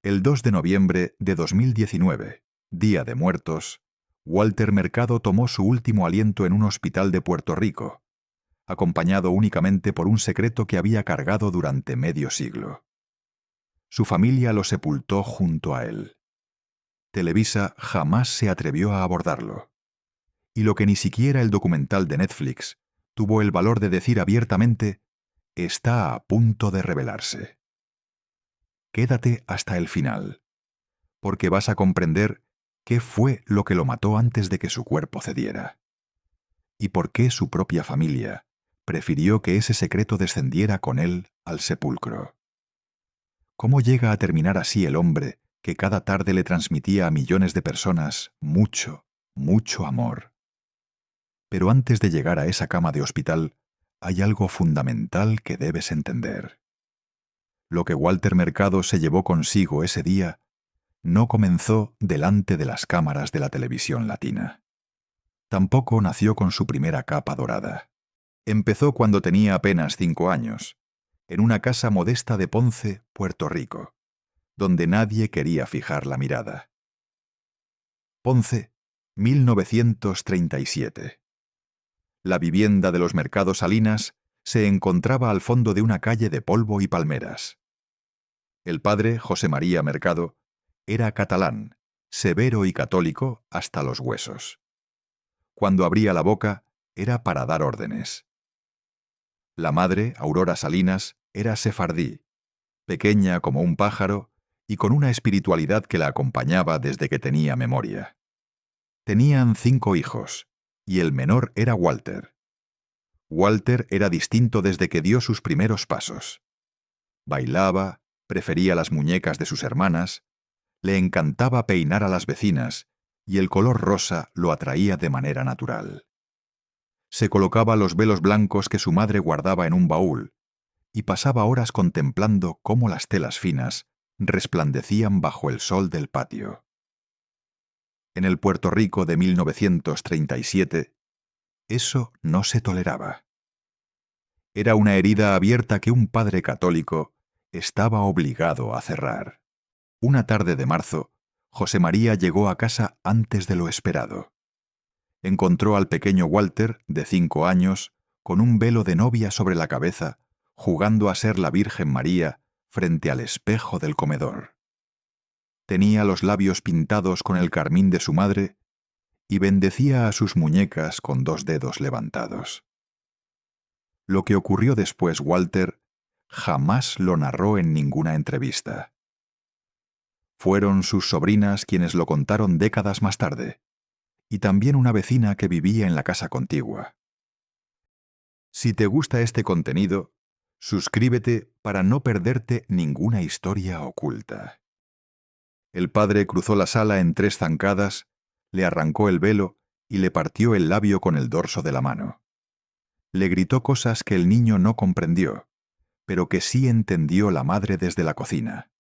El 2 de noviembre de 2019, Día de Muertos, Walter Mercado tomó su último aliento en un hospital de Puerto Rico, acompañado únicamente por un secreto que había cargado durante medio siglo. Su familia lo sepultó junto a él. Televisa jamás se atrevió a abordarlo. Y lo que ni siquiera el documental de Netflix tuvo el valor de decir abiertamente, está a punto de revelarse. Quédate hasta el final, porque vas a comprender qué fue lo que lo mató antes de que su cuerpo cediera. Y por qué su propia familia prefirió que ese secreto descendiera con él al sepulcro. ¿Cómo llega a terminar así el hombre que cada tarde le transmitía a millones de personas mucho, mucho amor? Pero antes de llegar a esa cama de hospital, hay algo fundamental que debes entender. Lo que Walter Mercado se llevó consigo ese día no comenzó delante de las cámaras de la televisión latina. Tampoco nació con su primera capa dorada. Empezó cuando tenía apenas 5 años, en una casa modesta de Ponce, Puerto Rico, donde nadie quería fijar la mirada. Ponce, 1937. La vivienda de los Mercados Salinas se encontraba al fondo de una calle de polvo y palmeras. El padre, José María Mercado, era catalán, severo y católico hasta los huesos. Cuando abría la boca, era para dar órdenes. La madre, Aurora Salinas, era sefardí, pequeña como un pájaro y con una espiritualidad que la acompañaba desde que tenía memoria. Tenían 5 hijos, y el menor era Walter. Walter era distinto desde que dio sus primeros pasos. Bailaba, prefería las muñecas de sus hermanas, le encantaba peinar a las vecinas, y el color rosa lo atraía de manera natural. Se colocaba los velos blancos que su madre guardaba en un baúl, y pasaba horas contemplando cómo las telas finas resplandecían bajo el sol del patio. En el Puerto Rico de 1937, eso no se toleraba. Era una herida abierta que un padre católico estaba obligado a cerrar. Una tarde de marzo, José María llegó a casa antes de lo esperado. Encontró al pequeño Walter, de 5 años, con un velo de novia sobre la cabeza, jugando a ser la Virgen María frente al espejo del comedor. Tenía los labios pintados con el carmín de su madre y bendecía a sus muñecas con 2 dedos levantados. Lo que ocurrió después, Walter jamás lo narró en ninguna entrevista. Fueron sus sobrinas quienes lo contaron décadas más tarde, y también una vecina que vivía en la casa contigua. Si te gusta este contenido, suscríbete para no perderte ninguna historia oculta. El padre cruzó la sala en 3 zancadas, le arrancó el velo y le partió el labio con el dorso de la mano. Le gritó cosas que el niño no comprendió, pero que sí entendió la madre desde la cocina.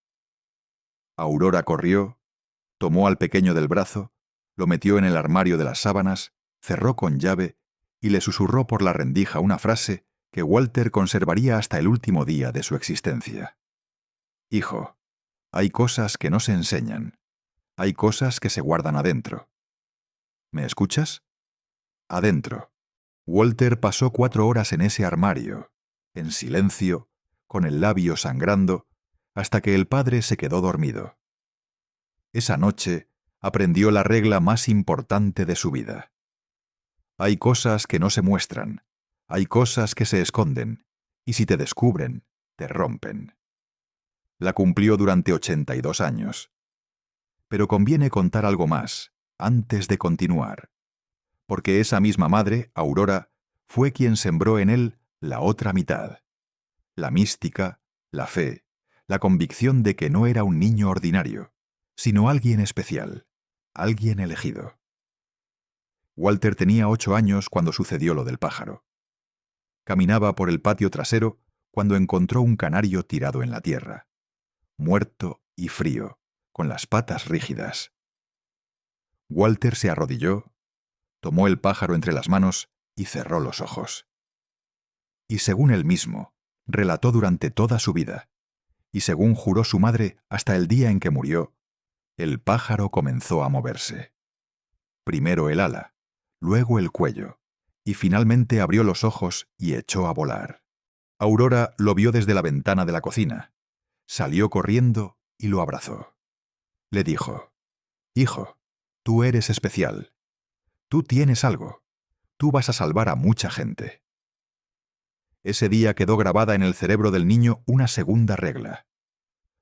Aurora corrió, tomó al pequeño del brazo, lo metió en el armario de las sábanas, cerró con llave y le susurró por la rendija una frase que Walter conservaría hasta el último día de su existencia. Hijo, hay cosas que no se enseñan, hay cosas que se guardan adentro. ¿Me escuchas? Adentro. Walter pasó 4 horas en ese armario, en silencio, con el labio sangrando, hasta que el padre se quedó dormido. Esa noche aprendió la regla más importante de su vida. Hay cosas que no se muestran, hay cosas que se esconden, y si te descubren, te rompen. La cumplió durante 82 años. Pero conviene contar algo más, antes de continuar, porque esa misma madre, Aurora, fue quien sembró en él la otra mitad, la mística, la fe, la convicción de que no era un niño ordinario, sino alguien especial, alguien elegido. Walter tenía 8 años cuando sucedió lo del pájaro. Caminaba por el patio trasero cuando encontró un canario tirado en la tierra, muerto y frío, con las patas rígidas. Walter se arrodilló, tomó el pájaro entre las manos y cerró los ojos. Y según él mismo, relató durante toda su vida, y según juró su madre hasta el día en que murió, el pájaro comenzó a moverse. Primero el ala, luego el cuello, y finalmente abrió los ojos y echó a volar. Aurora lo vio desde la ventana de la cocina. Salió corriendo y lo abrazó. Le dijo: «Hijo, tú eres especial. Tú tienes algo. Tú vas a salvar a mucha gente». Ese día quedó grabada en el cerebro del niño una segunda regla.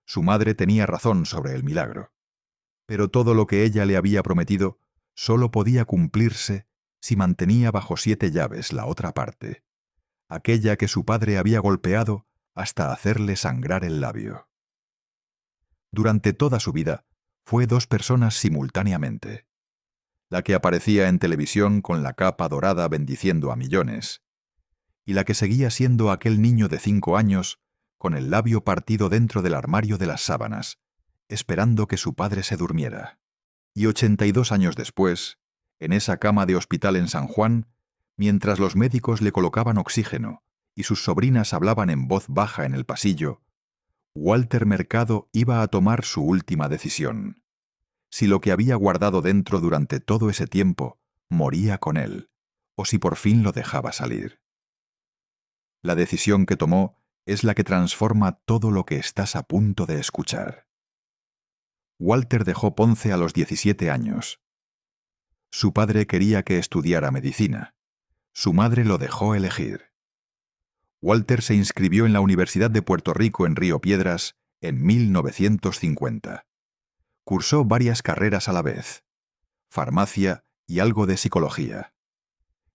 Su madre tenía razón sobre el milagro, pero todo lo que ella le había prometido solo podía cumplirse si mantenía bajo 7 llaves la otra parte, aquella que su padre había golpeado hasta hacerle sangrar el labio. Durante toda su vida, fue 2 personas simultáneamente: la que aparecía en televisión con la capa dorada bendiciendo a millones, y la que seguía siendo aquel niño de 5 años con el labio partido dentro del armario de las sábanas, esperando que su padre se durmiera. Y 82 años después, en esa cama de hospital en San Juan, mientras los médicos le colocaban oxígeno y sus sobrinas hablaban en voz baja en el pasillo, Walter Mercado iba a tomar su última decisión. Si lo que había guardado dentro durante todo ese tiempo moría con él, o si por fin lo dejaba salir. La decisión que tomó es la que transforma todo lo que estás a punto de escuchar. Walter dejó Ponce a los 17 años. Su padre quería que estudiara medicina. Su madre lo dejó elegir. Walter se inscribió en la Universidad de Puerto Rico en Río Piedras en 1950. Cursó varias carreras a la vez: farmacia y algo de psicología.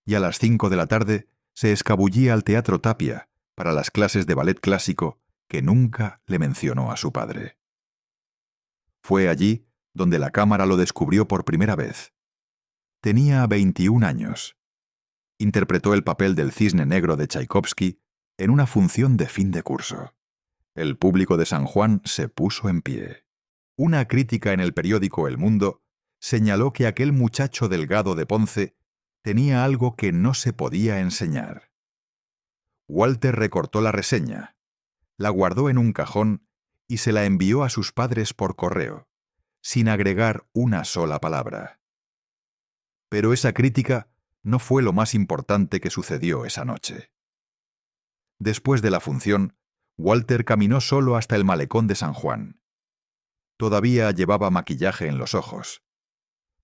Y a las 5 de la tarde se escabullía al Teatro Tapia para las clases de ballet clásico que nunca le mencionó a su padre. Fue allí donde la cámara lo descubrió por primera vez. Tenía 21 años. Interpretó el papel del Cisne Negro de Tchaikovsky en una función de fin de curso. El público de San Juan se puso en pie. Una crítica en el periódico El Mundo señaló que aquel muchacho delgado de Ponce tenía algo que no se podía enseñar. Walter recortó la reseña, la guardó en un cajón y se la envió a sus padres por correo, sin agregar una sola palabra. Pero esa crítica no fue lo más importante que sucedió esa noche. Después de la función, Walter caminó solo hasta el malecón de San Juan. Todavía llevaba maquillaje en los ojos.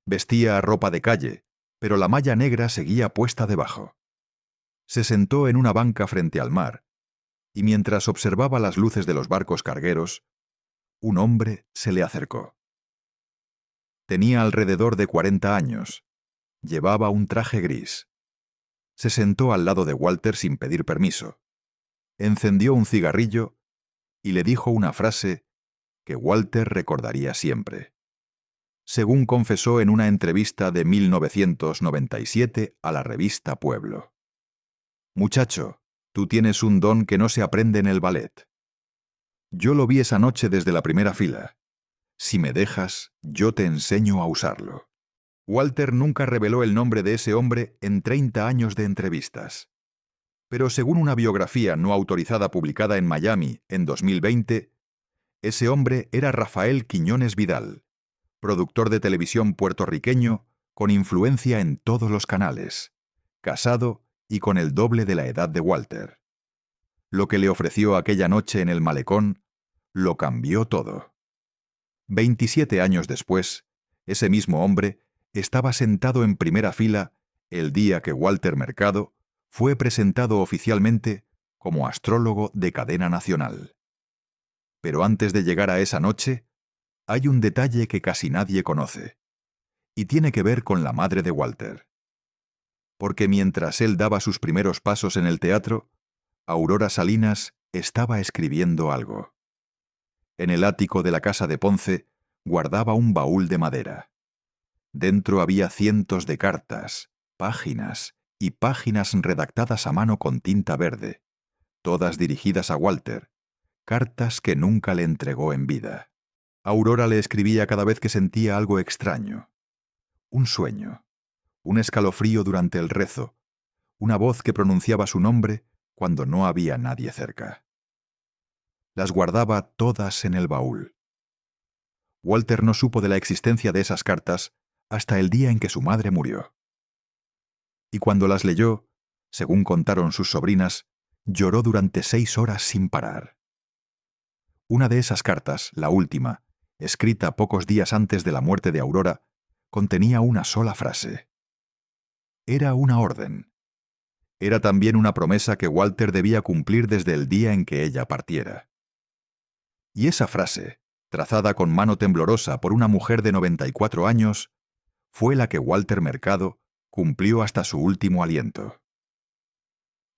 Vestía ropa de calle, pero la malla negra seguía puesta debajo. Se sentó en una banca frente al mar, y mientras observaba las luces de los barcos cargueros, un hombre se le acercó. Tenía alrededor de 40 años. Llevaba un traje gris. Se sentó al lado de Walter sin pedir permiso. Encendió un cigarrillo y le dijo una frase que Walter recordaría siempre. Según confesó en una entrevista de 1997 a la revista Pueblo: «Muchacho, tú tienes un don que no se aprende en el ballet. Yo lo vi esa noche desde la primera fila. Si me dejas, yo te enseño a usarlo». Walter nunca reveló el nombre de ese hombre en 30 años de entrevistas. Pero según una biografía no autorizada publicada en Miami en 2020, ese hombre era Rafael Quiñones Vidal, productor de televisión puertorriqueño con influencia en todos los canales, casado y con el doble de la edad de Walter. Lo que le ofreció aquella noche en el malecón lo cambió todo. 27 años después, ese mismo hombre estaba sentado en primera fila el día que Walter Mercado fue presentado oficialmente como astrólogo de cadena nacional. Pero antes de llegar a esa noche, hay un detalle que casi nadie conoce, y tiene que ver con la madre de Walter. Porque mientras él daba sus primeros pasos en el teatro, Aurora Salinas estaba escribiendo algo. En el ático de la casa de Ponce guardaba un baúl de madera. Dentro había cientos de cartas, páginas y páginas redactadas a mano con tinta verde, todas dirigidas a Walter, cartas que nunca le entregó en vida. Aurora le escribía cada vez que sentía algo extraño. Un sueño, un escalofrío durante el rezo, una voz que pronunciaba su nombre cuando no había nadie cerca. Las guardaba todas en el baúl. Walter no supo de la existencia de esas cartas hasta el día en que su madre murió. Y cuando las leyó, según contaron sus sobrinas, lloró durante 6 horas sin parar. Una de esas cartas, la última, escrita pocos días antes de la muerte de Aurora, contenía una sola frase. Era una orden. Era también una promesa que Walter debía cumplir desde el día en que ella partiera. Y esa frase, trazada con mano temblorosa por una mujer de 94 años, fue la que Walter Mercado cumplió hasta su último aliento.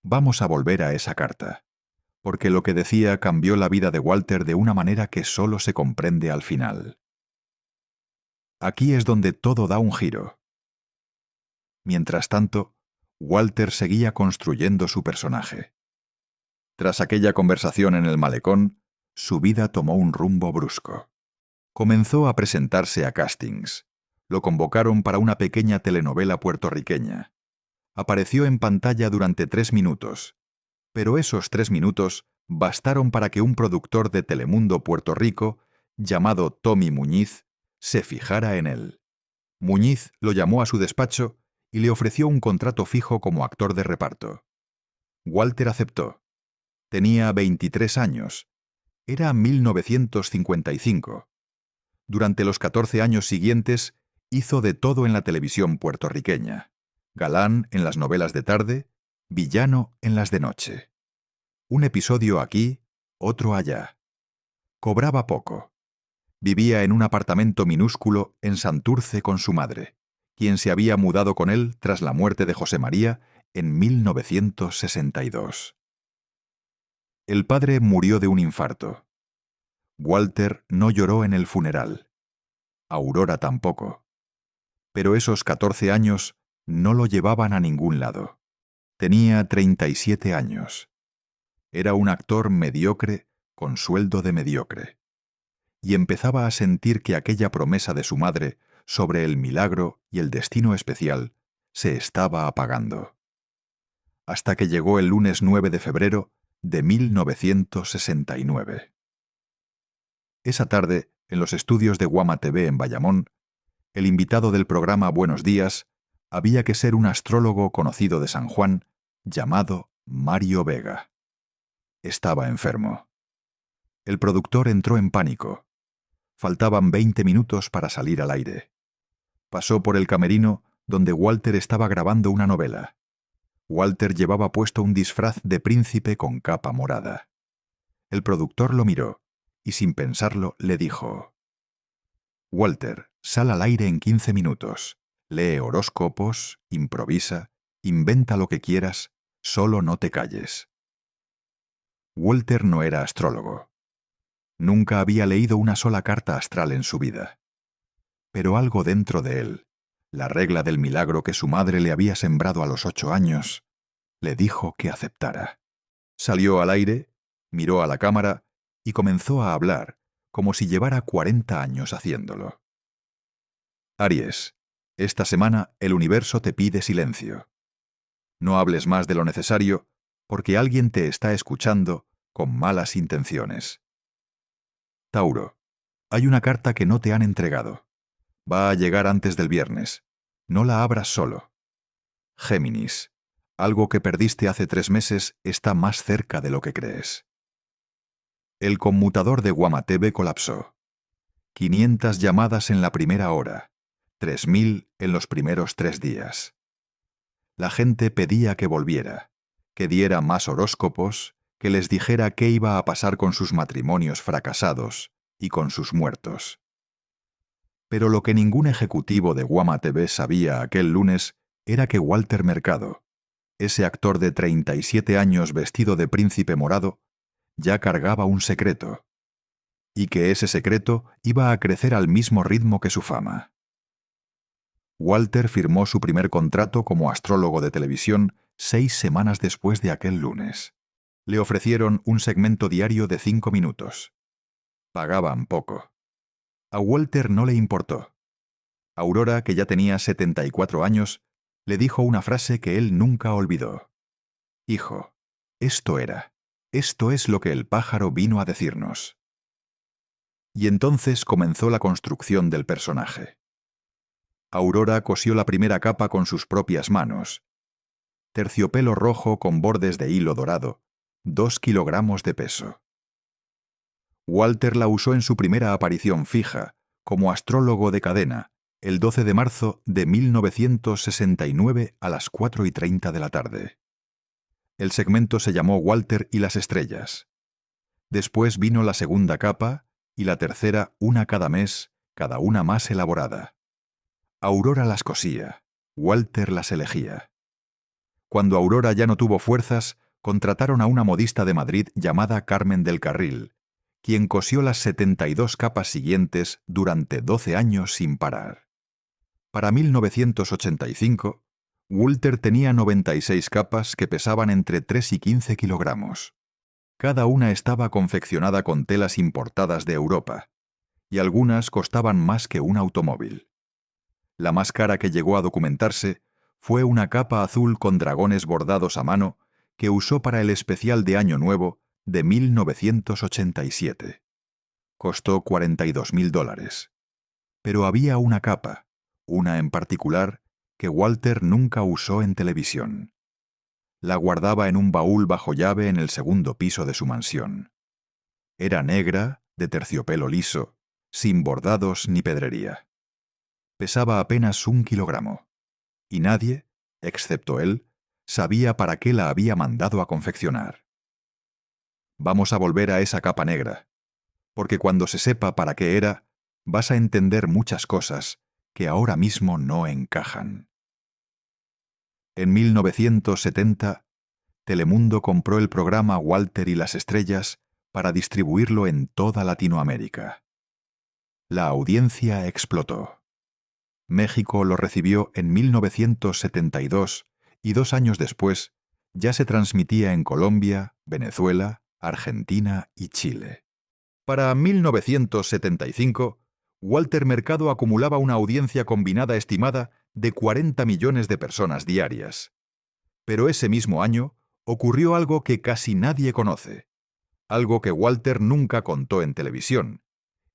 Vamos a volver a esa carta, porque lo que decía cambió la vida de Walter de una manera que solo se comprende al final. Aquí es donde todo da un giro. Mientras tanto, Walter seguía construyendo su personaje. Tras aquella conversación en el malecón, su vida tomó un rumbo brusco. Comenzó a presentarse a castings. Lo convocaron para una pequeña telenovela puertorriqueña. Apareció en pantalla durante 3 minutos, pero esos 3 minutos bastaron para que un productor de Telemundo Puerto Rico, llamado Tommy Muñiz, se fijara en él. Muñiz lo llamó a su despacho y le ofreció un contrato fijo como actor de reparto. Walter aceptó. Tenía 23 años. Era 1955. Durante los 14 años siguientes, hizo de todo en la televisión puertorriqueña. Galán en las novelas de tarde, villano en las de noche. Un episodio aquí, otro allá. Cobraba poco. Vivía en un apartamento minúsculo en Santurce con su madre, quien se había mudado con él tras la muerte de José María en 1962. El padre murió de un infarto. Walter no lloró en el funeral. Aurora tampoco. Pero esos 14 años no lo llevaban a ningún lado. Tenía 37 años. Era un actor mediocre con sueldo de mediocre. Y empezaba a sentir que aquella promesa de su madre sobre el milagro y el destino especial se estaba apagando. Hasta que llegó el lunes 9 de febrero de 1969. Esa tarde, en los estudios de Guama TV en Bayamón, el invitado del programa Buenos Días había que ser un astrólogo conocido de San Juan llamado Mario Vega. Estaba enfermo. El productor entró en pánico. Faltaban 20 minutos para salir al aire. Pasó por el camerino donde Walter estaba grabando una novela. Walter llevaba puesto un disfraz de príncipe con capa morada. El productor lo miró y sin pensarlo le dijo: «Walter, sal al aire en 15 minutos. Lee horóscopos, improvisa, inventa lo que quieras, solo no te calles». Walter no era astrólogo. Nunca había leído una sola carta astral en su vida. Pero algo dentro de él, la regla del milagro que su madre le había sembrado a los 8 años, le dijo que aceptara. Salió al aire, miró a la cámara y comenzó a hablar como si llevara 40 años haciéndolo. Aries, esta semana el universo te pide silencio. No hables más de lo necesario porque alguien te está escuchando con malas intenciones. Tauro, hay una carta que no te han entregado. Va a llegar antes del viernes. No la abras solo. Géminis, algo que perdiste hace 3 meses está más cerca de lo que crees. El conmutador de Guama TV colapsó. 500 llamadas en la primera hora, 3000 en los primeros 3 días. La gente pedía que volviera, que diera más horóscopos, que les dijera qué iba a pasar con sus matrimonios fracasados y con sus muertos. Pero lo que ningún ejecutivo de Guama TV sabía aquel lunes era que Walter Mercado, ese actor de 37 años vestido de príncipe morado, ya cargaba un secreto, y que ese secreto iba a crecer al mismo ritmo que su fama. Walter firmó su primer contrato como astrólogo de televisión 6 semanas después de aquel lunes. Le ofrecieron un segmento diario de 5 minutos. Pagaban poco. A Walter no le importó. Aurora, que ya tenía 74 años, le dijo una frase que él nunca olvidó. «Hijo, esto era. Esto es lo que el pájaro vino a decirnos. Y entonces comenzó la construcción del personaje. Aurora cosió la primera capa con sus propias manos. Terciopelo rojo con bordes de hilo dorado, 2 kilogramos de peso. Walter la usó en su primera aparición fija, como astrólogo de cadena, el 12 de marzo de 1969 a las 4:30 de la tarde. El segmento se llamó Walter y las estrellas. Después vino la segunda capa y la tercera, una cada mes, cada una más elaborada. Aurora las cosía, Walter las elegía. Cuando Aurora ya no tuvo fuerzas, contrataron a una modista de Madrid llamada Carmen del Carril, quien cosió las 72 capas siguientes durante 12 años sin parar. Para 1985, Walter tenía 96 capas que pesaban entre 3 y 15 kilogramos. Cada una estaba confeccionada con telas importadas de Europa, y algunas costaban más que un automóvil. La más cara que llegó a documentarse fue una capa azul con dragones bordados a mano que usó para el especial de Año Nuevo de 1987. Costó $42.000. Pero había una capa, una en particular, que Walter nunca usó en televisión. La guardaba en un baúl bajo llave en el segundo piso de su mansión. Era negra, de terciopelo liso, sin bordados ni pedrería. Pesaba apenas 1 kilogramo, y nadie, excepto él, sabía para qué la había mandado a confeccionar. Vamos a volver a esa capa negra, porque cuando se sepa para qué era, vas a entender muchas cosas que ahora mismo no encajan. En 1970, Telemundo compró el programa Walter y las estrellas para distribuirlo en toda Latinoamérica. La audiencia explotó. México lo recibió en 1972 y 2 años después ya se transmitía en Colombia, Venezuela, Argentina y Chile. Para 1975, Walter Mercado acumulaba una audiencia combinada estimada de 40 millones de personas diarias. Pero ese mismo año ocurrió algo que casi nadie conoce, algo que Walter nunca contó en televisión,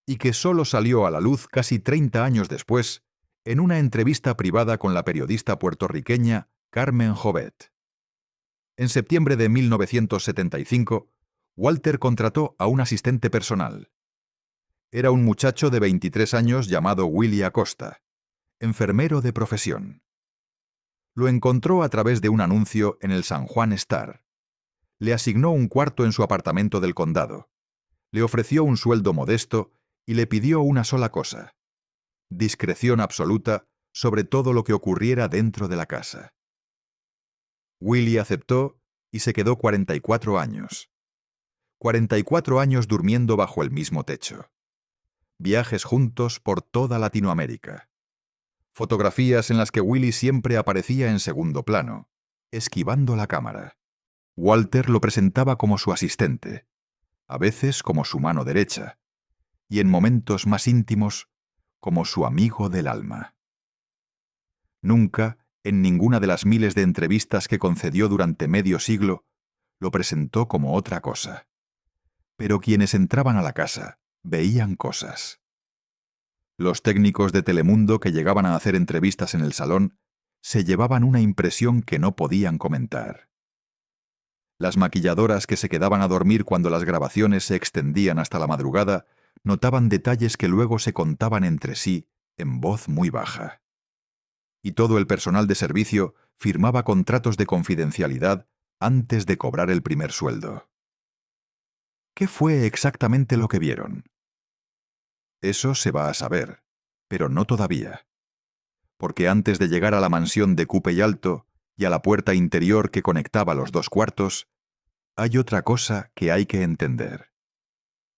y que solo salió a la luz casi 30 años después, en una entrevista privada con la periodista puertorriqueña Carmen Jovet. En septiembre de 1975, Walter contrató a un asistente personal. Era un muchacho de 23 años llamado Willy Acosta, enfermero de profesión. Lo encontró a través de un anuncio en el San Juan Star. Le asignó un cuarto en su apartamento del condado. Le ofreció un sueldo modesto y le pidió una sola cosa: discreción absoluta sobre todo lo que ocurriera dentro de la casa. Willy aceptó y se quedó 44 años. 44 años durmiendo bajo el mismo techo. Viajes juntos por toda Latinoamérica. Fotografías en las que Willy siempre aparecía en segundo plano, esquivando la cámara. Walter lo presentaba como su asistente, a veces como su mano derecha, y en momentos más íntimos, como su amigo del alma. Nunca, en ninguna de las miles de entrevistas que concedió durante medio siglo, lo presentó como otra cosa. Pero quienes entraban a la casa veían cosas. Los técnicos de Telemundo que llegaban a hacer entrevistas en el salón se llevaban una impresión que no podían comentar. Las maquilladoras que se quedaban a dormir cuando las grabaciones se extendían hasta la madrugada notaban detalles que luego se contaban entre sí en voz muy baja. Y todo el personal de servicio firmaba contratos de confidencialidad antes de cobrar el primer sueldo. ¿Qué fue exactamente lo que vieron? Eso se va a saber, pero no todavía. Porque antes de llegar a la mansión de Cupe y Alto y a la puerta interior que conectaba los 2 cuartos, hay otra cosa que hay que entender.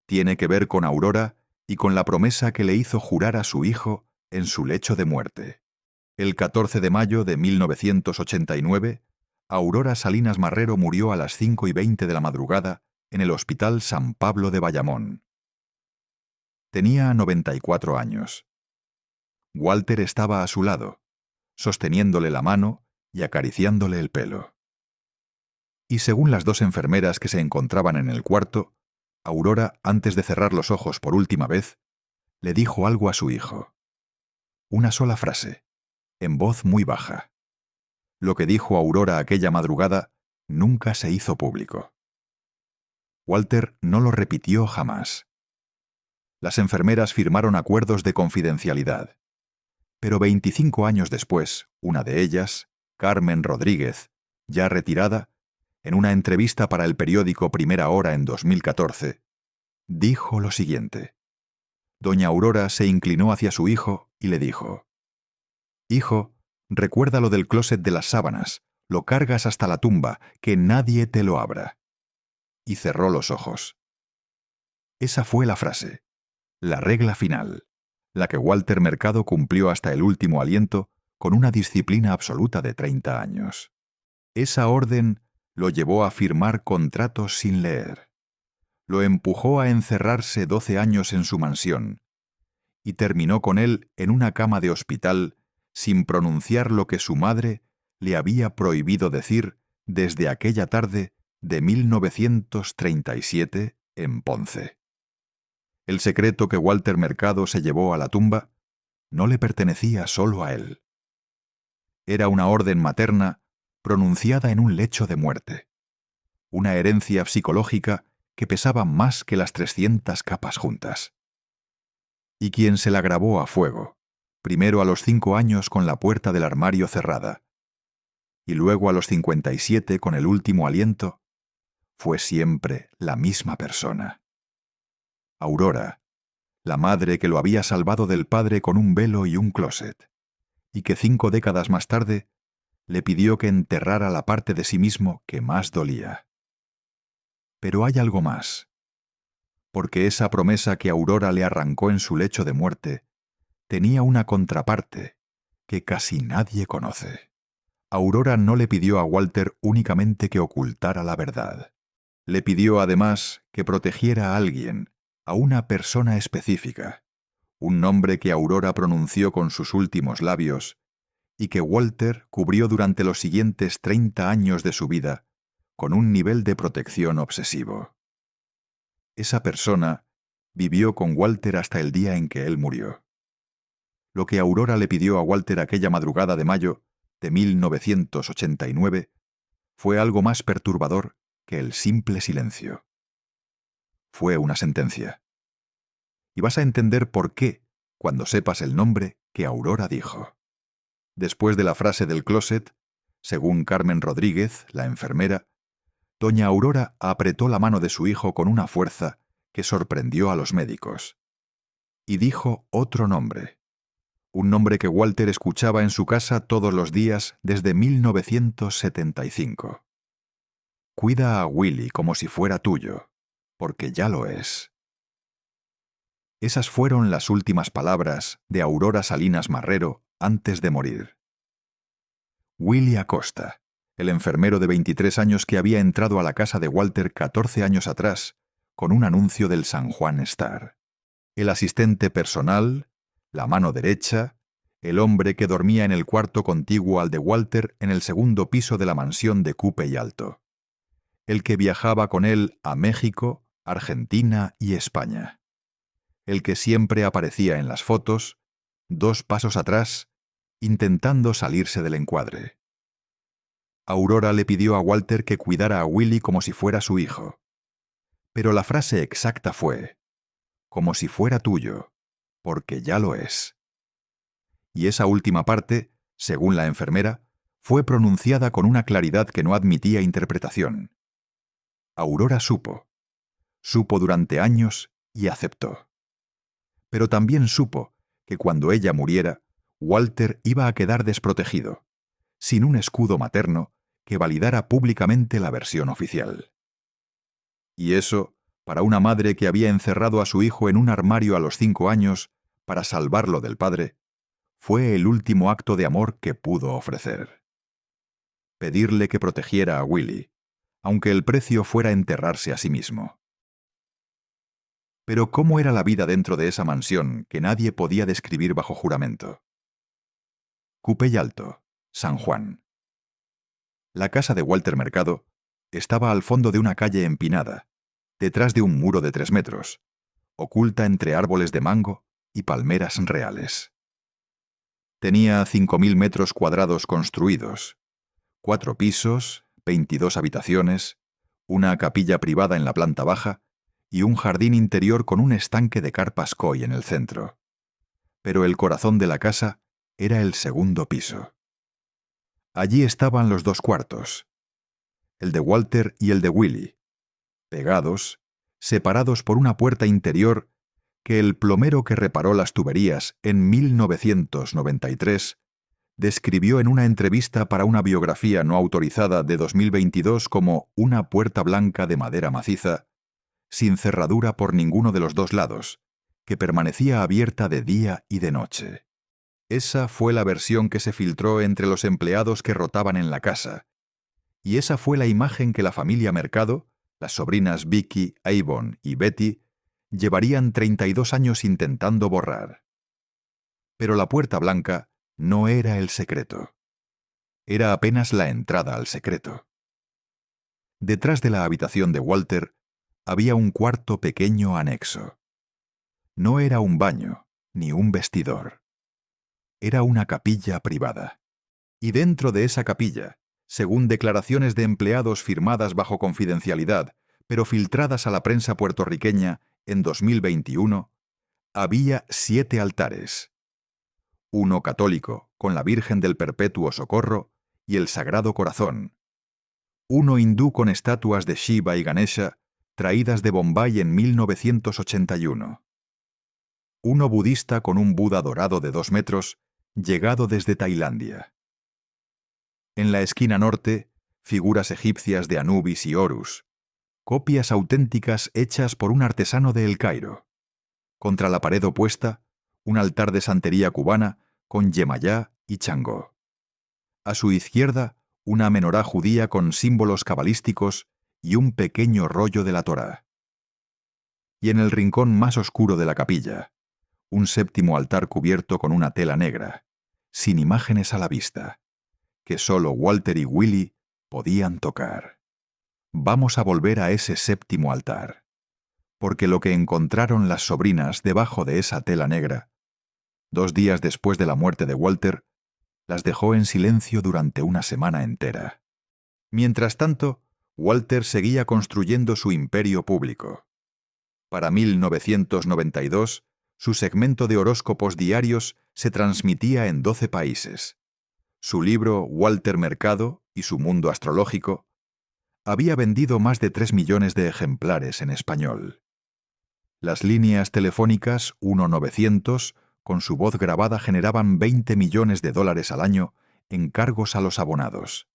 Tiene que ver con Aurora y con la promesa que le hizo jurar a su hijo en su lecho de muerte. El 14 de mayo de 1989, Aurora Salinas Marrero murió a las 5:20 de la madrugada en el Hospital San Pablo de Bayamón. Tenía 94 años. Walter estaba a su lado, sosteniéndole la mano y acariciándole el pelo. Y según las dos enfermeras que se encontraban en el cuarto, Aurora, antes de cerrar los ojos por última vez, le dijo algo a su hijo. Una sola frase, en voz muy baja. Lo que dijo Aurora aquella madrugada nunca se hizo público. Walter no lo repitió jamás. Las enfermeras firmaron acuerdos de confidencialidad. Pero 25 años después, una de ellas, Carmen Rodríguez, ya retirada, en una entrevista para el periódico Primera Hora en 2014, dijo lo siguiente. Doña Aurora se inclinó hacia su hijo y le dijo: «Hijo, recuerda lo del closet de las sábanas, lo cargas hasta la tumba, que nadie te lo abra». Y cerró los ojos. Esa fue la frase, la regla final, la que Walter Mercado cumplió hasta el último aliento con una disciplina absoluta de 30 años. Esa orden lo llevó a firmar contratos sin leer. Lo empujó a encerrarse 12 años en su mansión y terminó con él en una cama de hospital sin pronunciar lo que su madre le había prohibido decir desde aquella tarde de 1937 en Ponce. El secreto que Walter Mercado se llevó a la tumba no le pertenecía solo a él. Era una orden materna pronunciada en un lecho de muerte, una herencia psicológica que pesaba más que las 300 capas juntas. Y quien se la grabó a fuego, primero a los 5 años con la puerta del armario cerrada, y luego a los 57 con el último aliento, fue siempre la misma persona. Aurora, la madre que lo había salvado del padre con un velo y un closet, y que 5 décadas más tarde le pidió que enterrara la parte de sí mismo que más dolía. Pero hay algo más, porque esa promesa que Aurora le arrancó en su lecho de muerte tenía una contraparte que casi nadie conoce. Aurora no le pidió a Walter únicamente que ocultara la verdad. Le pidió además que protegiera a alguien, a una persona específica, un nombre que Aurora pronunció con sus últimos labios y que Walter cubrió durante los siguientes 30 años de su vida con un nivel de protección obsesivo. Esa persona vivió con Walter hasta el día en que él murió. Lo que Aurora le pidió a Walter aquella madrugada de mayo de 1989 fue algo más perturbador que el simple silencio. Fue una sentencia. Y vas a entender por qué cuando sepas el nombre que Aurora dijo. Después de la frase del closet, según Carmen Rodríguez, la enfermera, doña Aurora apretó la mano de su hijo con una fuerza que sorprendió a los médicos. Y dijo otro nombre. Un nombre que Walter escuchaba en su casa todos los días desde 1975. Cuida a Willy como si fuera tuyo, porque ya lo es. Esas fueron las últimas palabras de Aurora Salinas Marrero antes de morir. Willy Acosta, el enfermero de 23 años que había entrado a la casa de Walter 14 años atrás con un anuncio del San Juan Star. El asistente personal, la mano derecha, el hombre que dormía en el cuarto contiguo al de Walter en el segundo piso de la mansión de Cupe y Alto. El que viajaba con él a México, Argentina y España. El que siempre aparecía en las fotos, 2 pasos atrás, intentando salirse del encuadre. Aurora le pidió a Walter que cuidara a Willy como si fuera su hijo. Pero la frase exacta fue: como si fuera tuyo, porque ya lo es. Y esa última parte, según la enfermera, fue pronunciada con una claridad que no admitía interpretación. Aurora supo durante años y aceptó. Pero también supo que cuando ella muriera, Walter iba a quedar desprotegido, sin un escudo materno que validara públicamente la versión oficial. Y eso, para una madre que había encerrado a su hijo en un armario a los 5 años para salvarlo del padre, fue el último acto de amor que pudo ofrecer. Pedirle que protegiera a Willy, aunque el precio fuera enterrarse a sí mismo. Pero ¿cómo era la vida dentro de esa mansión que nadie podía describir bajo juramento? Cupe y Alto, San Juan. La casa de Walter Mercado estaba al fondo de una calle empinada, detrás de un muro de 3 metros, oculta entre árboles de mango y palmeras reales. Tenía 5.000 metros cuadrados construidos, 4 pisos, 22 habitaciones, una capilla privada en la planta baja y un jardín interior con un estanque de carpas koi en el centro. Pero el corazón de la casa era el segundo piso. Allí estaban los 2 cuartos, el de Walter y el de Willy, pegados, separados por una puerta interior que el plomero que reparó las tuberías en 1993 describió en una entrevista para una biografía no autorizada de 2022 como una puerta blanca de madera maciza, sin cerradura por ninguno de los 2 lados, que permanecía abierta de día y de noche. Esa fue la versión que se filtró entre los empleados que rotaban en la casa, y esa fue la imagen que la familia Mercado, las sobrinas Vicky, Avon y Betty, llevarían 32 años intentando borrar. Pero la puerta blanca no era el secreto. Era apenas la entrada al secreto. Detrás de la habitación de Walter había un cuarto pequeño anexo. No era un baño, ni un vestidor. Era una capilla privada. Y dentro de esa capilla, según declaraciones de empleados firmadas bajo confidencialidad, pero filtradas a la prensa puertorriqueña en 2021, había 7 altares. Uno católico, con la Virgen del Perpetuo Socorro y el Sagrado Corazón. Uno hindú con estatuas de Shiva y Ganesha, traídas de Bombay en 1981. Uno budista con un Buda dorado de 2 metros, llegado desde Tailandia. En la esquina norte, figuras egipcias de Anubis y Horus, copias auténticas hechas por un artesano de El Cairo. Contra la pared opuesta, un altar de santería cubana con Yemayá y Changó. A su izquierda, una menorá judía con símbolos cabalísticos y un pequeño rollo de la Torá. Y en el rincón más oscuro de la capilla, un 7º altar cubierto con una tela negra, sin imágenes a la vista, que solo Walter y Willy podían tocar. Vamos a volver a ese 7º altar, porque lo que encontraron las sobrinas debajo de esa tela negra, 2 días después de la muerte de Walter, las dejó en silencio durante una semana entera. Mientras tanto, Walter seguía construyendo su imperio público. Para 1992, su segmento de horóscopos diarios se transmitía en 12 países. Su libro Walter Mercado y su mundo astrológico había vendido más de 3 millones de ejemplares en español. Las líneas telefónicas 1-900 con su voz grabada generaban $20 millones al año en cargos a los abonados.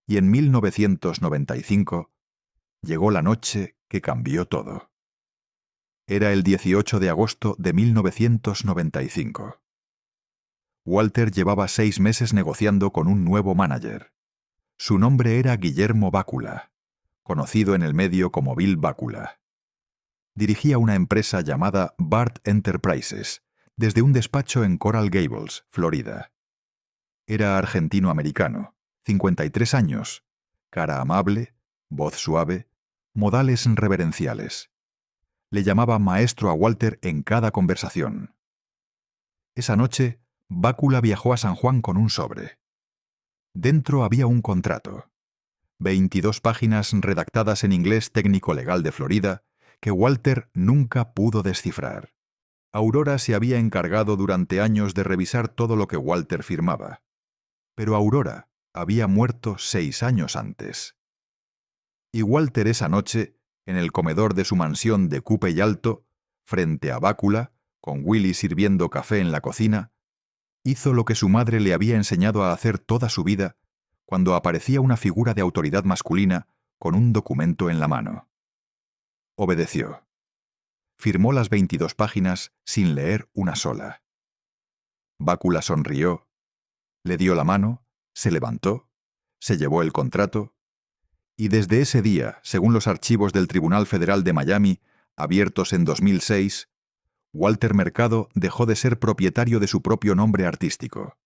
Y en 1995 llegó la noche que cambió todo. Era el 18 de agosto de 1995. Walter llevaba 6 meses negociando con un nuevo manager. Su nombre era Guillermo Bácula, conocido en el medio como Bill Bácula. Dirigía una empresa llamada Bart Enterprises, desde un despacho en Coral Gables, Florida. Era argentino-americano, 53 años, cara amable, voz suave, modales reverenciales. Le llamaba maestro a Walter en cada conversación. Esa noche, Bácula viajó a San Juan con un sobre. Dentro había un contrato. 22 páginas redactadas en inglés técnico-legal de Florida que Walter nunca pudo descifrar. Aurora se había encargado durante años de revisar todo lo que Walter firmaba. Pero Aurora había muerto 6 años antes. Y Walter esa noche, en el comedor de su mansión de Cupe y Alto, frente a Bácula, con Willy sirviendo café en la cocina, hizo lo que su madre le había enseñado a hacer toda su vida cuando aparecía una figura de autoridad masculina con un documento en la mano. Obedeció. Firmó las 22 páginas sin leer una sola. Bácula sonrió, le dio la mano, se levantó, se llevó el contrato, y desde ese día, según los archivos del Tribunal Federal de Miami, abiertos en 2006, Walter Mercado dejó de ser propietario de su propio nombre artístico.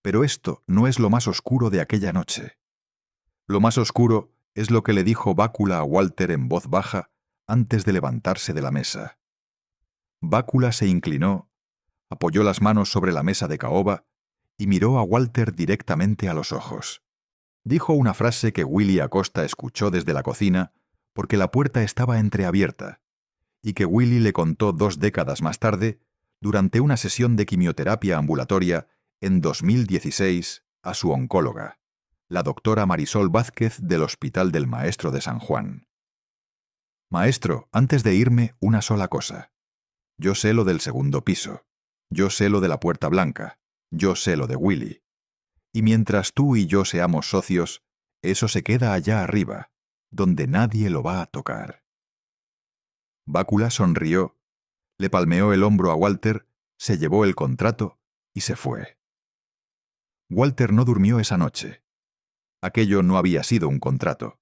Pero esto no es lo más oscuro de aquella noche. Lo más oscuro es lo que le dijo Bácula a Walter en voz baja antes de levantarse de la mesa. Bácula se inclinó, apoyó las manos sobre la mesa de caoba y miró a Walter directamente a los ojos. Dijo una frase que Willy Acosta escuchó desde la cocina porque la puerta estaba entreabierta, y que Willy le contó 2 décadas más tarde durante una sesión de quimioterapia ambulatoria en 2016 a su oncóloga, la doctora Marisol Vázquez del Hospital del Maestro de San Juan. Maestro, antes de irme, una sola cosa. Yo sé lo del segundo piso. Yo sé lo de la Puerta Blanca. Yo sé lo de Willy. Y mientras tú y yo seamos socios, eso se queda allá arriba, donde nadie lo va a tocar. Bácula sonrió, le palmeó el hombro a Walter, se llevó el contrato y se fue. Walter no durmió esa noche. Aquello no había sido un contrato.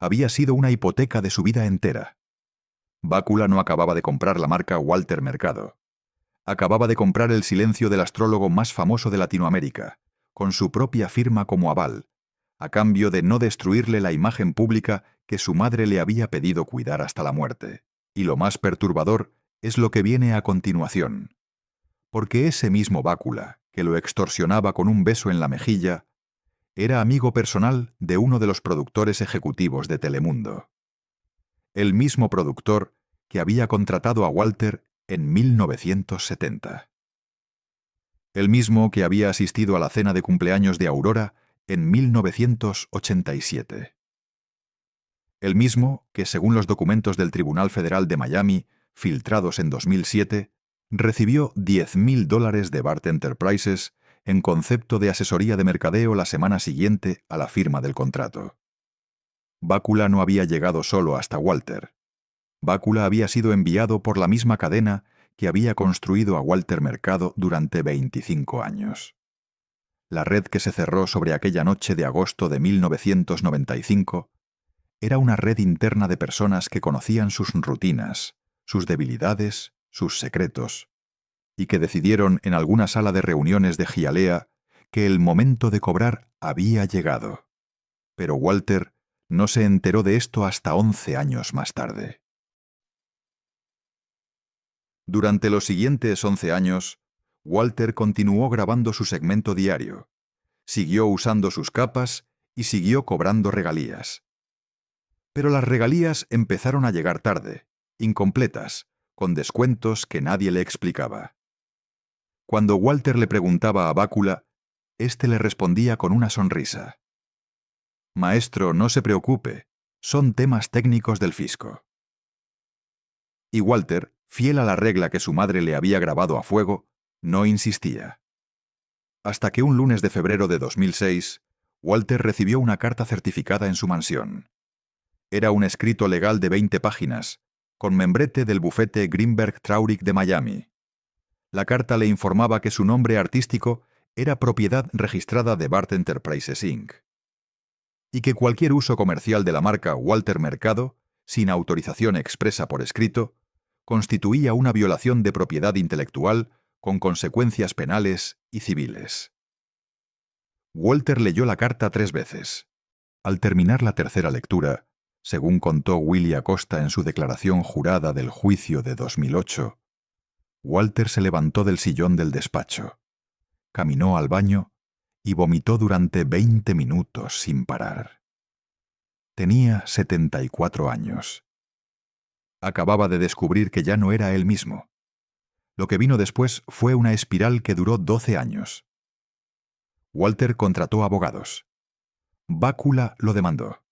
Había sido una hipoteca de su vida entera. Bácula no acababa de comprar la marca Walter Mercado. Acababa de comprar el silencio del astrólogo más famoso de Latinoamérica, con su propia firma como aval, a cambio de no destruirle la imagen pública que su madre le había pedido cuidar hasta la muerte. Y lo más perturbador es lo que viene a continuación. Porque ese mismo Bácula, que lo extorsionaba con un beso en la mejilla, era amigo personal de uno de los productores ejecutivos de Telemundo. El mismo productor que había contratado a Walter en 1970. El mismo que había asistido a la cena de cumpleaños de Aurora en 1987. El mismo que, según los documentos del Tribunal Federal de Miami, filtrados en 2007, recibió $10.000 de Bart Enterprises en concepto de asesoría de mercadeo la semana siguiente a la firma del contrato. Bácula no había llegado solo hasta Walter. Bácula había sido enviado por la misma cadena que había construido a Walter Mercado durante 25 años. La red que se cerró sobre aquella noche de agosto de 1995 era una red interna de personas que conocían sus rutinas, sus debilidades, sus secretos, y que decidieron en alguna sala de reuniones de Hialeah que el momento de cobrar había llegado. Pero Walter no se enteró de esto hasta 11 años más tarde. Durante los siguientes 11 años, Walter continuó grabando su segmento diario, siguió usando sus capas y siguió cobrando regalías. Pero las regalías empezaron a llegar tarde, incompletas, con descuentos que nadie le explicaba. Cuando Walter le preguntaba a Bácula, éste le respondía con una sonrisa. Maestro, no se preocupe, son temas técnicos del fisco. Y Walter, fiel a la regla que su madre le había grabado a fuego, no insistía. Hasta que un lunes de febrero de 2006, Walter recibió una carta certificada en su mansión. Era un escrito legal de 20 páginas, con membrete del bufete Greenberg Traurig de Miami. La carta le informaba que su nombre artístico era propiedad registrada de Bart Enterprises Inc. y que cualquier uso comercial de la marca Walter Mercado, sin autorización expresa por escrito, constituía una violación de propiedad intelectual con consecuencias penales y civiles. Walter leyó la carta 3 veces. Al terminar la tercera lectura, según contó Willy Acosta en su declaración jurada del juicio de 2008, Walter se levantó del sillón del despacho, caminó al baño y vomitó durante 20 minutos sin parar. Tenía 74 años. Acababa de descubrir que ya no era él mismo. Lo que vino después fue una espiral que duró 12 años. Walter contrató abogados. Bácula lo demandó.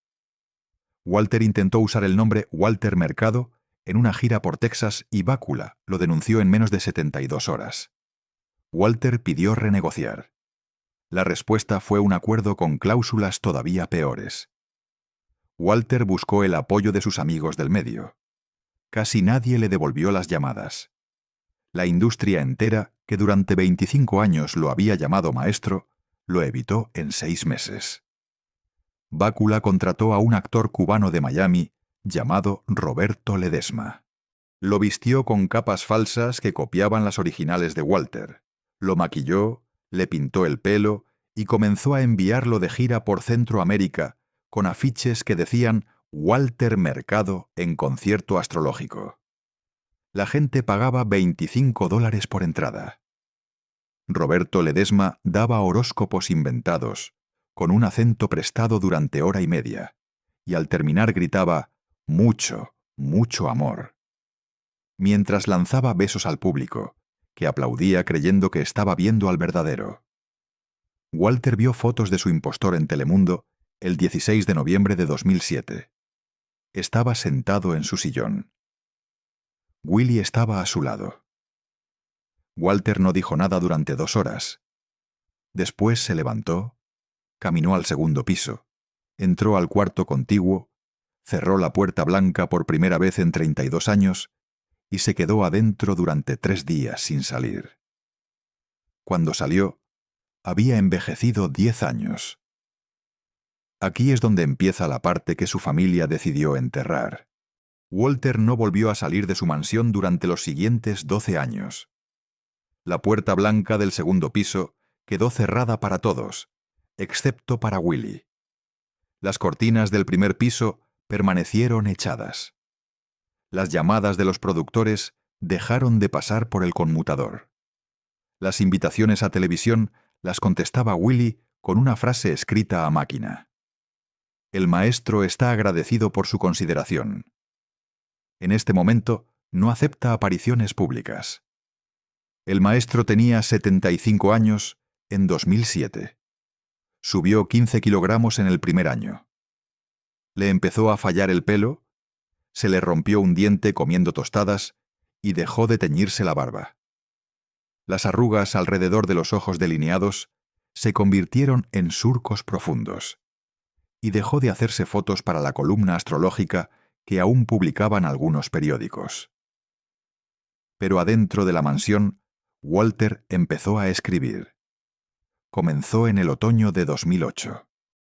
Walter intentó usar el nombre Walter Mercado en una gira por Texas y Bácula lo denunció en menos de 72 horas. Walter pidió renegociar. La respuesta fue un acuerdo con cláusulas todavía peores. Walter buscó el apoyo de sus amigos del medio. Casi nadie le devolvió las llamadas. La industria entera, que durante 25 años lo había llamado maestro, lo evitó en 6 meses. Bácula contrató a un actor cubano de Miami llamado Roberto Ledesma. Lo vistió con capas falsas que copiaban las originales de Walter. Lo maquilló, le pintó el pelo y comenzó a enviarlo de gira por Centroamérica con afiches que decían Walter Mercado en concierto astrológico. La gente pagaba $25 por entrada. Roberto Ledesma daba horóscopos inventados, con un acento prestado durante hora y media, y al terminar gritaba «mucho, mucho amor», mientras lanzaba besos al público, que aplaudía creyendo que estaba viendo al verdadero. Walter vio fotos de su impostor en Telemundo el 16 de noviembre de 2007. Estaba sentado en su sillón. Willy estaba a su lado. Walter no dijo nada durante 2 horas. Después se levantó, caminó al segundo piso, entró al cuarto contiguo, cerró la puerta blanca por primera vez en 32 años y se quedó adentro durante 3 días sin salir. Cuando salió, había envejecido 10 años. Aquí es donde empieza la parte que su familia decidió enterrar. Walter no volvió a salir de su mansión durante los siguientes 12 años. La puerta blanca del segundo piso quedó cerrada para todos, excepto para Willy. Las cortinas del primer piso permanecieron echadas. Las llamadas de los productores dejaron de pasar por el conmutador. Las invitaciones a televisión las contestaba Willy con una frase escrita a máquina. El maestro está agradecido por su consideración. En este momento no acepta apariciones públicas. El maestro tenía 75 años en 2007. Subió 15 kilogramos en el primer año. Le empezó a fallar el pelo, se le rompió un diente comiendo tostadas y dejó de teñirse la barba. Las arrugas alrededor de los ojos delineados se convirtieron en surcos profundos y dejó de hacerse fotos para la columna astrológica que aún publicaban algunos periódicos. Pero adentro de la mansión, Walter empezó a escribir. Comenzó en el otoño de 2008.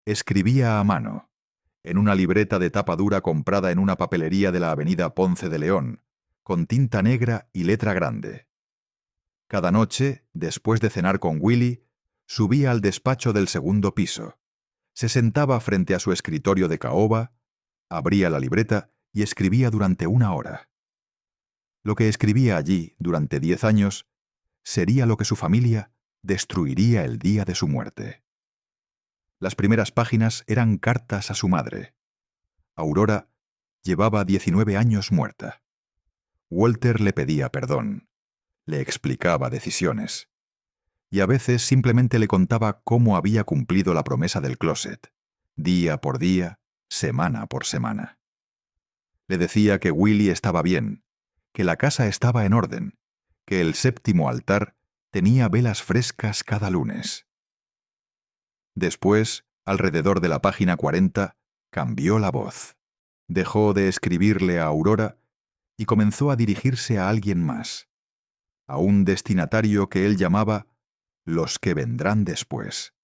Escribía a mano, en una libreta de tapa dura comprada en una papelería de la avenida Ponce de León, con tinta negra y letra grande. Cada noche, después de cenar con Willy, subía al despacho del segundo piso. Se sentaba frente a su escritorio de caoba, abría la libreta y escribía durante 1 hora. Lo que escribía allí durante 10 años sería lo que su familia destruiría el día de su muerte. Las primeras páginas eran cartas a su madre. Aurora llevaba 19 años muerta. Walter le pedía perdón, le explicaba decisiones, y a veces simplemente le contaba cómo había cumplido la promesa del closet, día por día, semana por semana. Le decía que Willy estaba bien, que la casa estaba en orden, que el séptimo altar tenía velas frescas cada lunes. Después, alrededor de la página 40, cambió la voz. Dejó de escribirle a Aurora y comenzó a dirigirse a alguien más, a un destinatario que él llamaba los que vendrán después,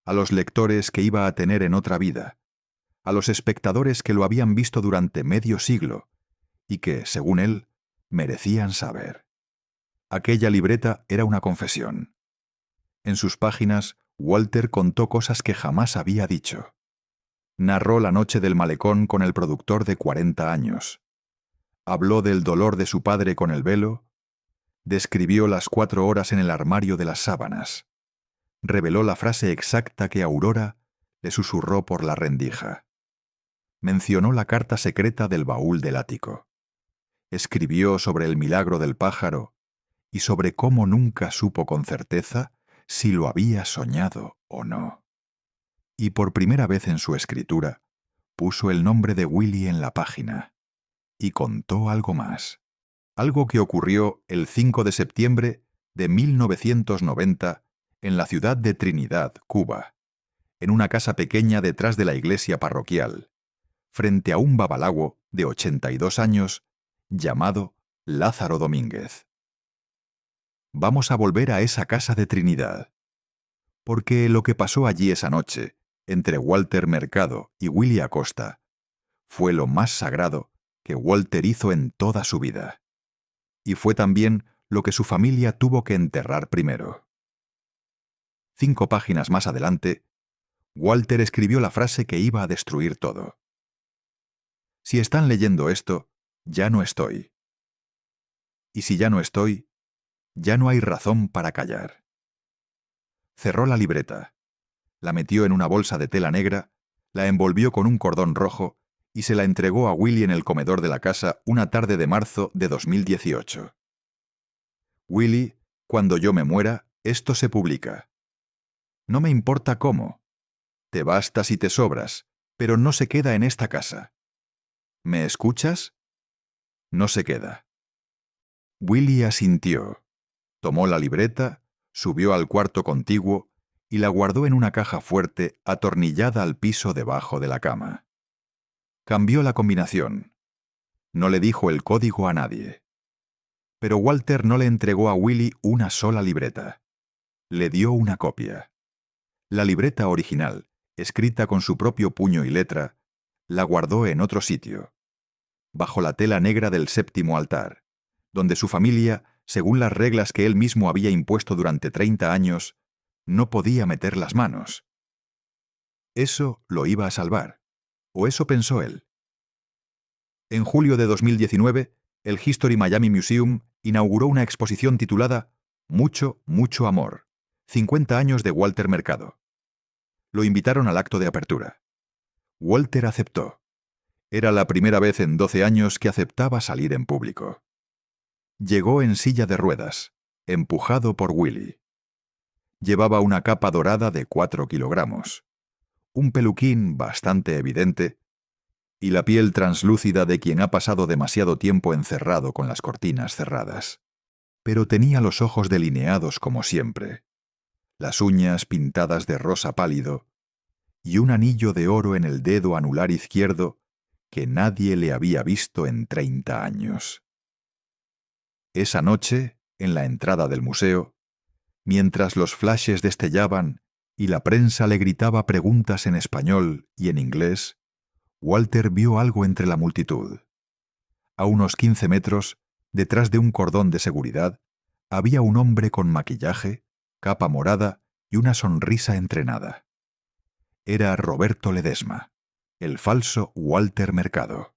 a los lectores que iba a tener en otra vida, a los espectadores que lo habían visto durante medio siglo y que, según él, merecían saber. Aquella libreta era una confesión. En sus páginas, Walter contó cosas que jamás había dicho. Narró la noche del malecón con el productor de 40 años. Habló del dolor de su padre con el velo. Describió las 4 horas en el armario de las sábanas. Reveló la frase exacta que Aurora le susurró por la rendija. Mencionó la carta secreta del baúl del ático. Escribió sobre el milagro del pájaro y sobre cómo nunca supo con certeza si lo había soñado o no. Y por primera vez en su escritura, puso el nombre de Willy en la página. Y contó algo más. Algo que ocurrió el 5 de septiembre de 1990 en la ciudad de Trinidad, Cuba, en una casa pequeña detrás de la iglesia parroquial, frente a un babalago de 82 años llamado Lázaro Domínguez. Vamos a volver a esa casa de Trinidad, porque lo que pasó allí esa noche, entre Walter Mercado y Willy Acosta, fue lo más sagrado que Walter hizo en toda su vida. Y fue también lo que su familia tuvo que enterrar primero. 5 páginas más adelante, Walter escribió la frase que iba a destruir todo. Si están leyendo esto, ya no estoy. Y si ya no estoy, ya no hay razón para callar. Cerró la libreta, la metió en una bolsa de tela negra, la envolvió con un cordón rojo y se la entregó a Willy en el comedor de la casa una tarde de marzo de 2018. Willy, cuando yo me muera, esto se publica. No me importa cómo. Te bastas y te sobras, pero no se queda en esta casa. ¿Me escuchas? No se queda. Willy asintió. Tomó la libreta, subió al cuarto contiguo y la guardó en una caja fuerte atornillada al piso debajo de la cama. Cambió la combinación. No le dijo el código a nadie. Pero Walter no le entregó a Willy una sola libreta. Le dio una copia. La libreta original, escrita con su propio puño y letra, la guardó en otro sitio, bajo la tela negra del séptimo altar, donde su familia, según las reglas que él mismo había impuesto durante 30 años, no podía meter las manos. Eso lo iba a salvar, o eso pensó él. En julio de 2019, el History Miami Museum inauguró una exposición titulada Mucho, mucho amor, 50 años de Walter Mercado. Lo invitaron al acto de apertura. Walter aceptó. Era la primera vez en 12 años que aceptaba salir en público. Llegó en silla de ruedas, empujado por Willy. Llevaba una capa dorada de 4 kilogramos, un peluquín bastante evidente y la piel translúcida de quien ha pasado demasiado tiempo encerrado con las cortinas cerradas. Pero tenía los ojos delineados como siempre, las uñas pintadas de rosa pálido y un anillo de oro en el dedo anular izquierdo que nadie le había visto en 30 años. Esa noche, en la entrada del museo, mientras los flashes destellaban y la prensa le gritaba preguntas en español y en inglés, Walter vio algo entre la multitud. A unos 15 metros, detrás de un cordón de seguridad, había un hombre con maquillaje, capa morada y una sonrisa entrenada. Era Roberto Ledesma, el falso Walter Mercado.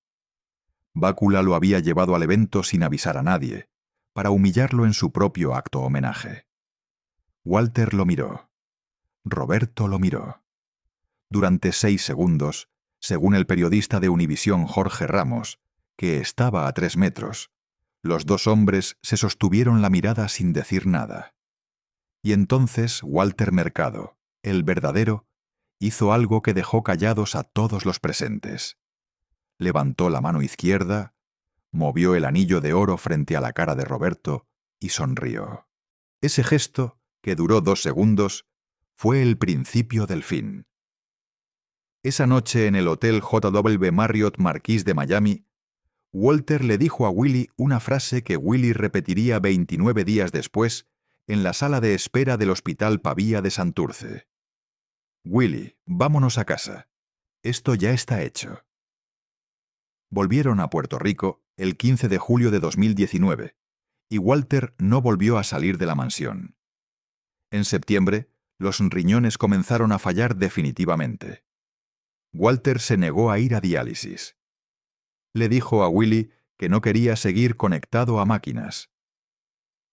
Bácula lo había llevado al evento sin avisar a nadie, para humillarlo en su propio acto homenaje. Walter lo miró. Roberto lo miró. Durante 6 segundos, según el periodista de Univisión Jorge Ramos, que estaba a 3 metros, los dos hombres se sostuvieron la mirada sin decir nada. Y entonces Walter Mercado, el verdadero, hizo algo que dejó callados a todos los presentes. Levantó la mano izquierda, movió el anillo de oro frente a la cara de Roberto y sonrió. Ese gesto, que duró 2 segundos, fue el principio del fin. Esa noche en el Hotel JW Marriott Marquis de Miami, Walter le dijo a Willy una frase que Willy repetiría 29 días después en la sala de espera del Hospital Pavía de Santurce. Willy, vámonos a casa. Esto ya está hecho. Volvieron a Puerto Rico el 15 de julio de 2019, y Walter no volvió a salir de la mansión. En septiembre, los riñones comenzaron a fallar definitivamente. Walter se negó a ir a diálisis. Le dijo a Willy que no quería seguir conectado a máquinas.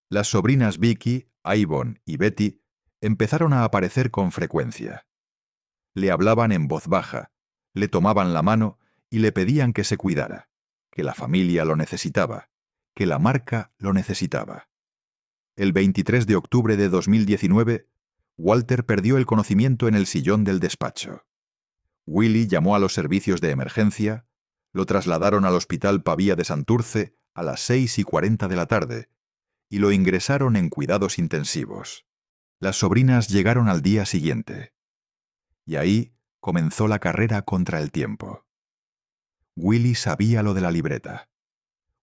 Las sobrinas Vicky, Ivonne y Betty empezaron a aparecer con frecuencia. Le hablaban en voz baja, le tomaban la mano y le pedían que se cuidara, que la familia lo necesitaba, que la marca lo necesitaba. El 23 de octubre de 2019, Walter perdió el conocimiento en el sillón del despacho. Willy llamó a los servicios de emergencia, lo trasladaron al Hospital Pavía de Santurce a las 6:40 de la tarde y lo ingresaron en cuidados intensivos. Las sobrinas llegaron al día siguiente. Y ahí comenzó la carrera contra el tiempo. Willy sabía lo de la libreta.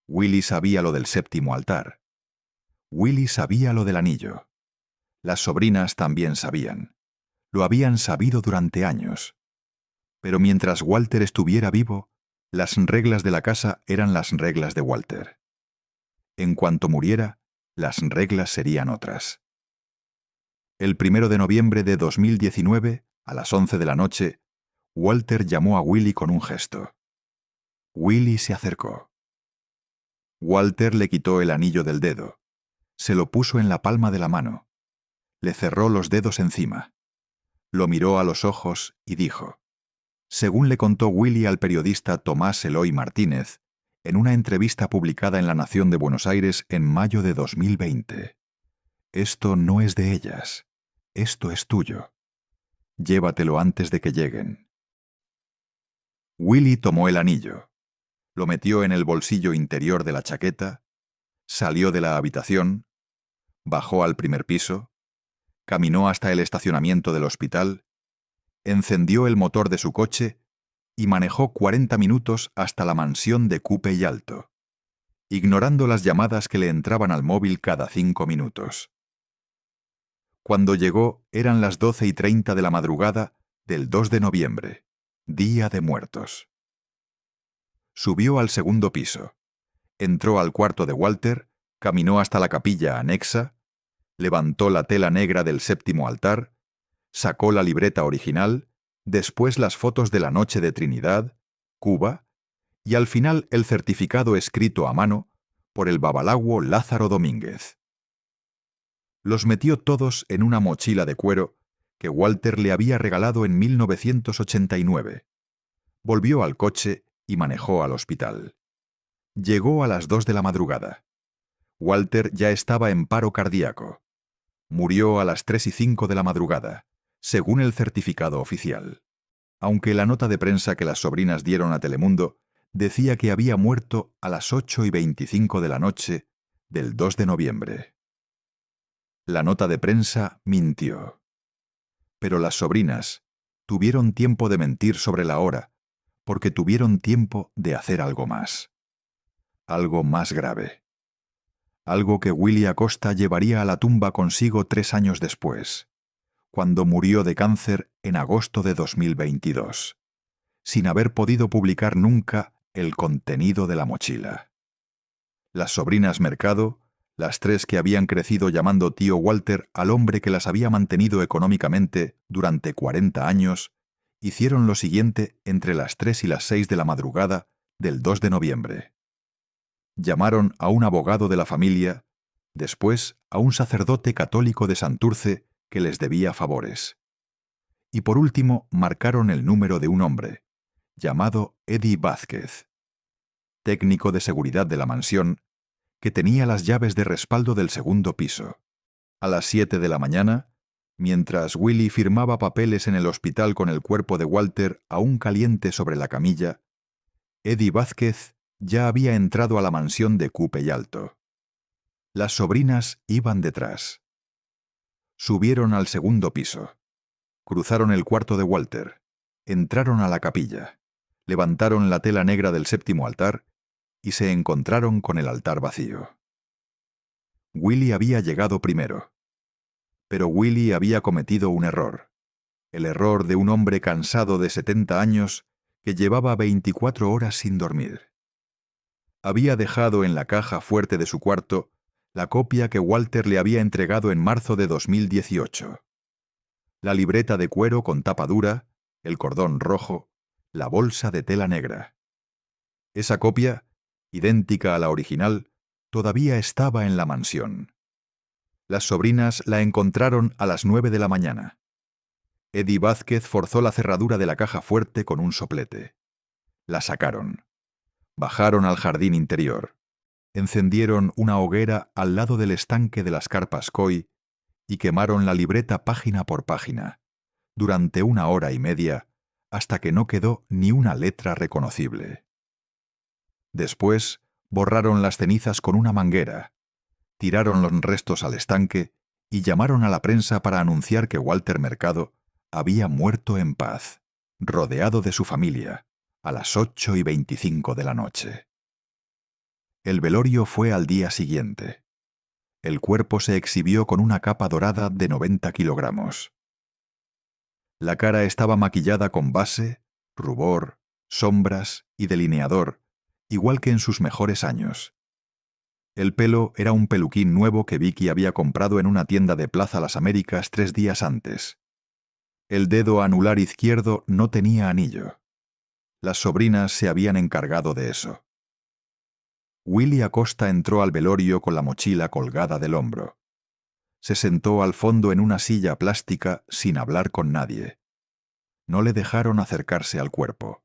Willy sabía lo del séptimo altar. Willy sabía lo del anillo. Las sobrinas también sabían. Lo habían sabido durante años. Pero mientras Walter estuviera vivo, las reglas de la casa eran las reglas de Walter. En cuanto muriera, las reglas serían otras. El 1 de noviembre de 2019, A las 11 de la noche, Walter llamó a Willie con un gesto. Willie se acercó. Walter le quitó el anillo del dedo. Se lo puso en la palma de la mano. Le cerró los dedos encima. Lo miró a los ojos y dijo, según le contó Willie al periodista Tomás Eloy Martínez, en una entrevista publicada en La Nación de Buenos Aires en mayo de 2020, esto no es de ellas, esto es tuyo. Llévatelo antes de que lleguen. Willie tomó el anillo, lo metió en el bolsillo interior de la chaqueta, salió de la habitación, bajó al primer piso, caminó hasta el estacionamiento del hospital, encendió el motor de su coche y manejó 40 minutos hasta la mansión de Cupe y Alto, ignorando las llamadas que le entraban al móvil cada 5 minutos. Cuando llegó eran las 12:30 de la madrugada del 2 de noviembre, Día de Muertos. Subió al segundo piso, entró al cuarto de Walter, caminó hasta la capilla anexa, levantó la tela negra del séptimo altar, sacó la libreta original, después las fotos de la noche de Trinidad, Cuba, y al final el certificado escrito a mano por el babalawio Lázaro Domínguez. Los metió todos en una mochila de cuero que Walter le había regalado en 1989. Volvió al coche y manejó al hospital. Llegó a las 2 de la madrugada. Walter ya estaba en paro cardíaco. Murió a las 3:05 de la madrugada, según el certificado oficial. Aunque la nota de prensa que las sobrinas dieron a Telemundo decía que había muerto a las 8:25 de la noche del 2 de noviembre. La nota de prensa mintió. Pero las sobrinas tuvieron tiempo de mentir sobre la hora, porque tuvieron tiempo de hacer algo más. Algo más grave. Algo que Willie Acosta llevaría a la tumba consigo 3 años después, cuando murió de cáncer en agosto de 2022, sin haber podido publicar nunca el contenido de la mochila. Las sobrinas Mercado, las 3 que habían crecido llamando tío Walter al hombre que las había mantenido económicamente durante 40 años, hicieron lo siguiente entre las 3 y las 6 de la madrugada del 2 de noviembre. Llamaron a un abogado de la familia, después a un sacerdote católico de Santurce que les debía favores. Y por último marcaron el número de un hombre, llamado Eddie Vázquez, técnico de seguridad de la mansión, que tenía las llaves de respaldo del segundo piso. A las 7 de la mañana, mientras Willie firmaba papeles en el hospital con el cuerpo de Walter aún caliente sobre la camilla, Eddie Vázquez ya había entrado a la mansión de Cupe y Alto. Las sobrinas iban detrás. Subieron al segundo piso. Cruzaron el cuarto de Walter. Entraron a la capilla. Levantaron la tela negra del séptimo altar y se encontraron con el altar vacío. Willie había llegado primero. Pero Willie había cometido un error. El error de un hombre cansado de 70 años que llevaba 24 horas sin dormir. Había dejado en la caja fuerte de su cuarto la copia que Walter le había entregado en marzo de 2018. La libreta de cuero con tapa dura, el cordón rojo, la bolsa de tela negra. Esa copia, idéntica a la original, todavía estaba en la mansión. Las sobrinas la encontraron a las 9 de la mañana. Eddie Vázquez forzó la cerradura de la caja fuerte con un soplete. La sacaron. Bajaron al jardín interior. Encendieron una hoguera al lado del estanque de las carpas Coy y quemaron la libreta página por página, durante 1 hora y media, hasta que no quedó ni una letra reconocible. Después, borraron las cenizas con una manguera, tiraron los restos al estanque y llamaron a la prensa para anunciar que Walter Mercado había muerto en paz, rodeado de su familia, a las 8:25 de la noche. El velorio fue al día siguiente. El cuerpo se exhibió con una capa dorada de 90 kilogramos. La cara estaba maquillada con base, rubor, sombras y delineador, igual que en sus mejores años. El pelo era un peluquín nuevo que Vicky había comprado en una tienda de Plaza Las Américas 3 días antes. El dedo anular izquierdo no tenía anillo. Las sobrinas se habían encargado de eso. Willie Acosta entró al velorio con la mochila colgada del hombro. Se sentó al fondo en una silla plástica sin hablar con nadie. No le dejaron acercarse al cuerpo.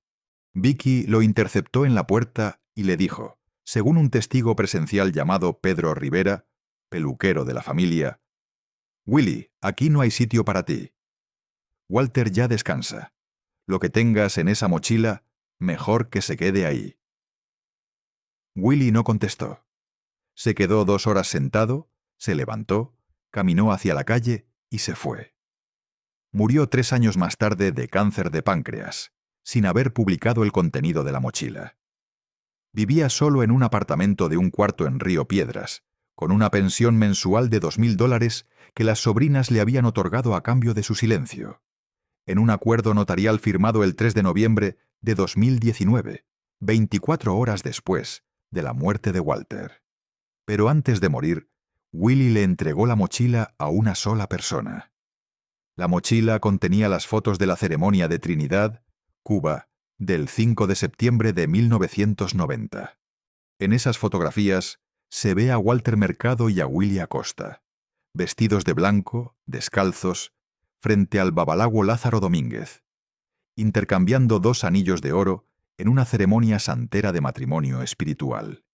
Vicky lo interceptó en la puerta y le dijo, según un testigo presencial llamado Pedro Rivera, peluquero de la familia: «Willie, aquí no hay sitio para ti. Walter ya descansa. Lo que tengas en esa mochila, mejor que se quede ahí». Willie no contestó. Se quedó 2 horas sentado, se levantó, caminó hacia la calle y se fue. Murió 3 años más tarde de cáncer de páncreas, sin haber publicado el contenido de la mochila. Vivía solo en un apartamento de 1 cuarto en Río Piedras, con una pensión mensual de $2.000 que las sobrinas le habían otorgado a cambio de su silencio, en un acuerdo notarial firmado el 3 de noviembre de 2019, 24 horas después de la muerte de Walter. Pero antes de morir, Willie le entregó la mochila a una sola persona. La mochila contenía las fotos de la ceremonia de Trinidad, Cuba, del 5 de septiembre de 1990. En esas fotografías se ve a Walter Mercado y a Willie Acosta, vestidos de blanco, descalzos, frente al babalao Lázaro Domínguez, intercambiando 2 anillos de oro en una ceremonia santera de matrimonio espiritual.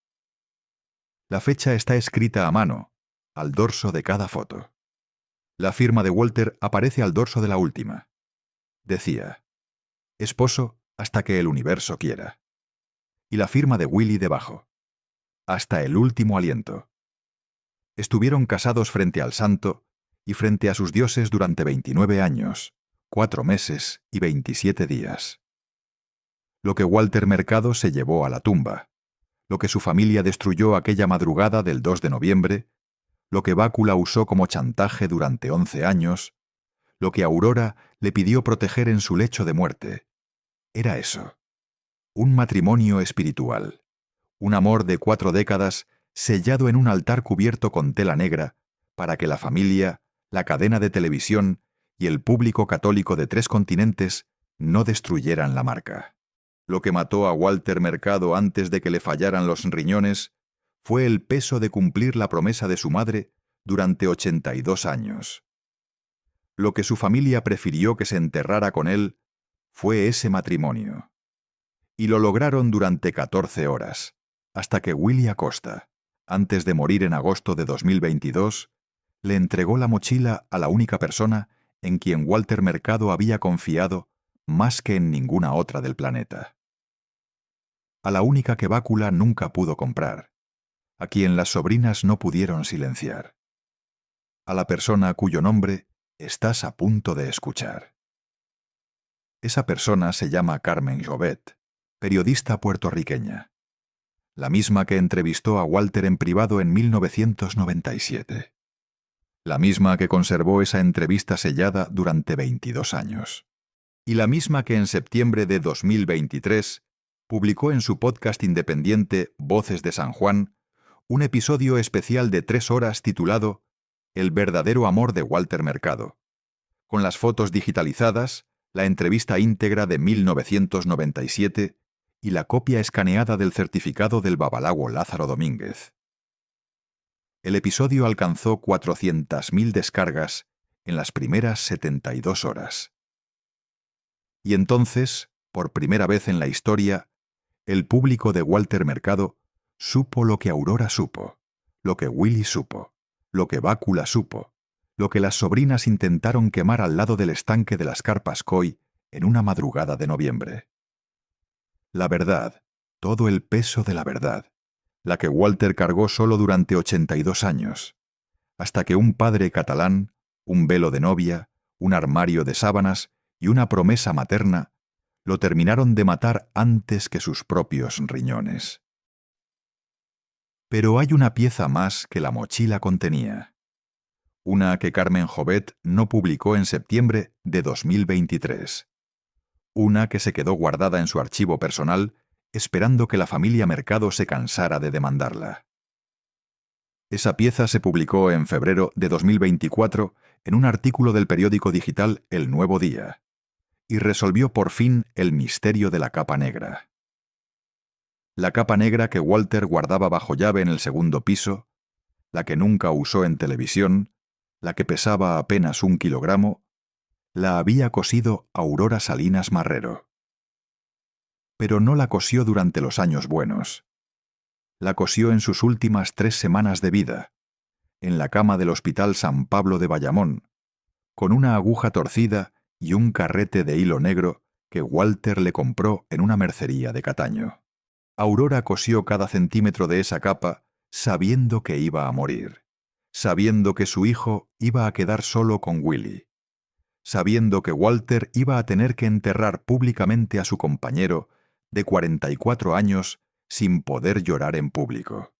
La fecha está escrita a mano, al dorso de cada foto. La firma de Walter aparece al dorso de la última. Decía: «Esposo hasta que el universo quiera». Y la firma de Willie debajo: «Hasta el último aliento». Estuvieron casados frente al santo y frente a sus dioses durante 29 años, 4 meses y 27 días. Lo que Walter Mercado se llevó a la tumba, lo que su familia destruyó aquella madrugada del 2 de noviembre, lo que Bácula usó como chantaje durante 11 años, lo que Aurora le pidió proteger en su lecho de muerte. Era eso: un matrimonio espiritual, un amor de 4 décadas sellado en un altar cubierto con tela negra para que la familia, la cadena de televisión y el público católico de 3 continentes no destruyeran la marca. Lo que mató a Walter Mercado antes de que le fallaran los riñones fue el peso de cumplir la promesa de su madre durante 82 años. Lo que su familia prefirió que se enterrara con él fue ese matrimonio. Y lo lograron durante 14 horas, hasta que Willie Acosta, antes de morir en agosto de 2022, le entregó la mochila a la única persona en quien Walter Mercado había confiado más que en ninguna otra del planeta. A la única que Bácula nunca pudo comprar, a quien las sobrinas no pudieron silenciar. A la persona cuyo nombre estás a punto de escuchar. Esa persona se llama Carmen Jovet, periodista puertorriqueña. La misma que entrevistó a Walter en privado en 1997. La misma que conservó esa entrevista sellada durante 22 años. Y la misma que en septiembre de 2023 publicó en su podcast independiente Voces de San Juan un episodio especial de 3 horas titulado El verdadero amor de Walter Mercado, con las fotos digitalizadas, la entrevista íntegra de 1997 y la copia escaneada del certificado del babalao Lázaro Domínguez. El episodio alcanzó 400.000 descargas en las primeras 72 horas. Y entonces, por primera vez en la historia, el público de Walter Mercado supo lo que Aurora supo, lo que Willie supo, lo que Bácula supo, lo que las sobrinas intentaron quemar al lado del estanque de las Carpas Coy en una madrugada de noviembre. La verdad, todo el peso de la verdad, la que Walter cargó solo durante 82 años, hasta que un padre catalán, un velo de novia, un armario de sábanas y una promesa materna lo terminaron de matar antes que sus propios riñones. Pero hay una pieza más que la mochila contenía. Una que Carmen Jovet no publicó en septiembre de 2023. Una que se quedó guardada en su archivo personal, esperando que la familia Mercado se cansara de demandarla. Esa pieza se publicó en febrero de 2024 en un artículo del periódico digital El Nuevo Día, y resolvió por fin el misterio de la capa negra. La capa negra que Walter guardaba bajo llave en el segundo piso, la que nunca usó en televisión, la que pesaba apenas 1 kilogramo, la había cosido Aurora Salinas Marrero. Pero no la cosió durante los años buenos. La cosió en sus últimas 3 semanas de vida, en la cama del Hospital San Pablo de Bayamón, con una aguja torcida y un carrete de hilo negro que Walter le compró en una mercería de Cataño. Aurora cosió cada centímetro de esa capa sabiendo que iba a morir, sabiendo que su hijo iba a quedar solo con Willy, sabiendo que Walter iba a tener que enterrar públicamente a su compañero de 44 años sin poder llorar en público.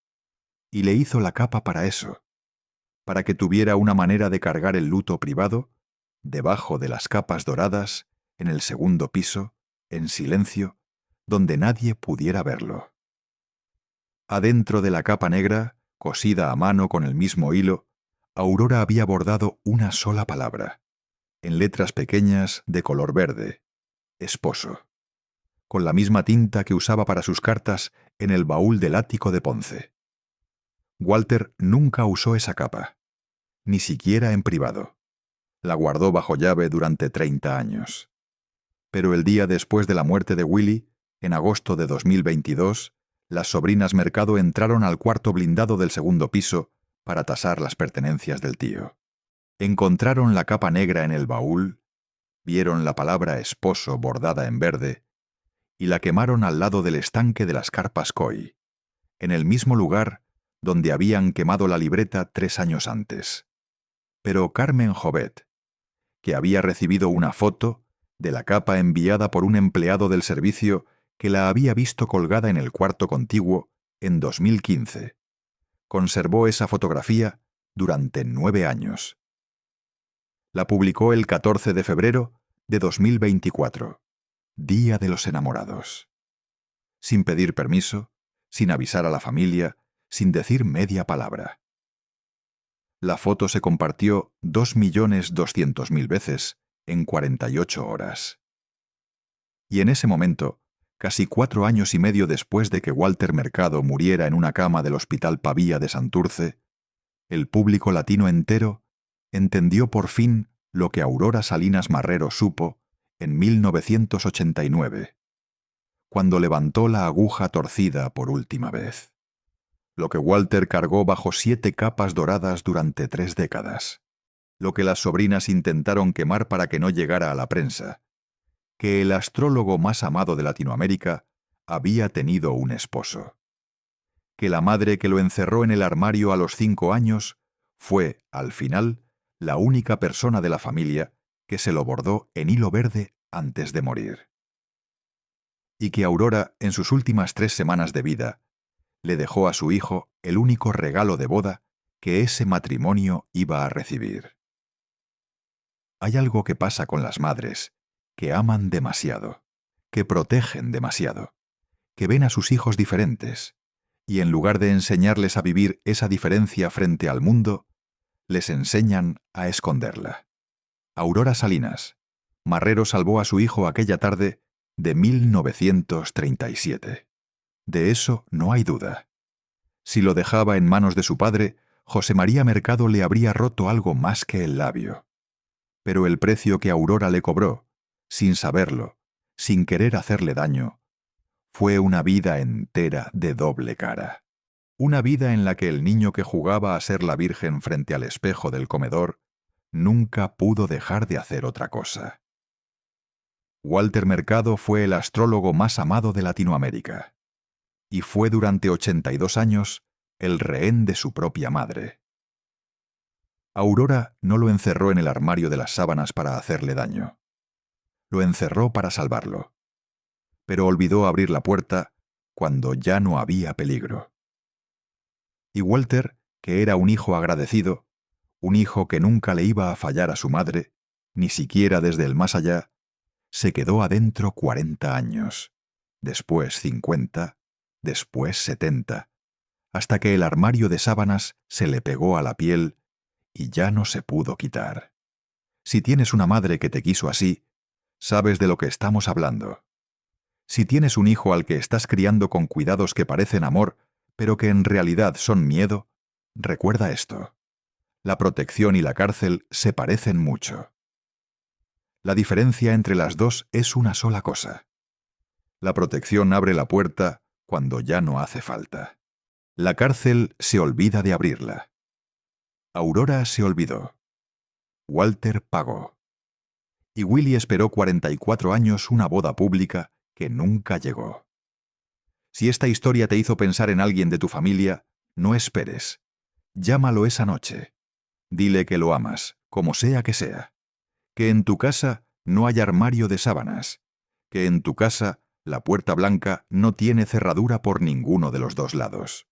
Y le hizo la capa para eso, para que tuviera una manera de cargar el luto privado, debajo de las capas doradas, en el segundo piso, en silencio, donde nadie pudiera verlo. Adentro de la capa negra, cosida a mano con el mismo hilo, Aurora había bordado una sola palabra, en letras pequeñas de color verde: esposo, con la misma tinta que usaba para sus cartas en el baúl del ático de Ponce. Walter nunca usó esa capa, ni siquiera en privado. La guardó bajo llave durante 30 años. Pero el día después de la muerte de Willy, en agosto de 2022, las sobrinas Mercado entraron al cuarto blindado del segundo piso para tasar las pertenencias del tío. Encontraron la capa negra en el baúl, vieron la palabra esposo bordada en verde y la quemaron al lado del estanque de las carpas Coy, en el mismo lugar donde habían quemado la libreta 3 años antes. Pero Carmen Jovet, que había recibido una foto de la capa enviada por un empleado del servicio que la había visto colgada en el cuarto contiguo en 2015, conservó esa fotografía durante 9 años. La publicó el 14 de febrero de 2024, Día de los Enamorados. Sin pedir permiso, sin avisar a la familia, sin decir media palabra. La foto se compartió 2.200.000 veces en 48 horas. Y en ese momento, casi 4 años y medio después de que Walter Mercado muriera en una cama del Hospital Pavía de Santurce, el público latino entero entendió por fin lo que Aurora Salinas Marrero supo en 1989, cuando levantó la aguja torcida por última vez. Lo que Walter cargó bajo 7 capas doradas durante 3 décadas. Lo que las sobrinas intentaron quemar para que no llegara a la prensa. Que el astrólogo más amado de Latinoamérica había tenido un esposo. Que la madre que lo encerró en el armario a los 5 años fue, al final, la única persona de la familia que se lo bordó en hilo verde antes de morir. Y que Aurora, en sus últimas 3 semanas de vida, le dejó a su hijo el único regalo de boda que ese matrimonio iba a recibir. Hay algo que pasa con las madres, que aman demasiado, que protegen demasiado, que ven a sus hijos diferentes, y en lugar de enseñarles a vivir esa diferencia frente al mundo, les enseñan a esconderla. Aurora Salinas, Marrero salvó a su hijo aquella tarde de 1937. De eso no hay duda. Si lo dejaba en manos de su padre, José María Mercado le habría roto algo más que el labio. Pero el precio que Aurora le cobró, sin saberlo, sin querer hacerle daño, fue una vida entera de doble cara. Una vida en la que el niño que jugaba a ser la Virgen frente al espejo del comedor nunca pudo dejar de hacer otra cosa. Walter Mercado fue el astrólogo más amado de Latinoamérica. Y fue durante 82 años el rehén de su propia madre. Aurora no lo encerró en el armario de las sábanas para hacerle daño. Lo encerró para salvarlo. Pero olvidó abrir la puerta cuando ya no había peligro. Y Walter, que era un hijo agradecido, un hijo que nunca le iba a fallar a su madre, ni siquiera desde el más allá, se quedó adentro 40 años, después 50, después 70, hasta que el armario de sábanas se le pegó a la piel y ya no se pudo quitar. Si tienes una madre que te quiso así, sabes de lo que estamos hablando. Si tienes un hijo al que estás criando con cuidados que parecen amor, pero que en realidad son miedo, recuerda esto. La protección y la cárcel se parecen mucho. La diferencia entre las dos es una sola cosa. La protección abre la puerta cuando ya no hace falta. La cárcel se olvida de abrirla. Aurora se olvidó. Walter pagó. Y Willy esperó 44 años una boda pública que nunca llegó. Si esta historia te hizo pensar en alguien de tu familia, no esperes. Llámalo esa noche. Dile que lo amas, como sea que sea. Que en tu casa no hay armario de sábanas. Que en tu casa la puerta blanca no tiene cerradura por ninguno de los dos lados.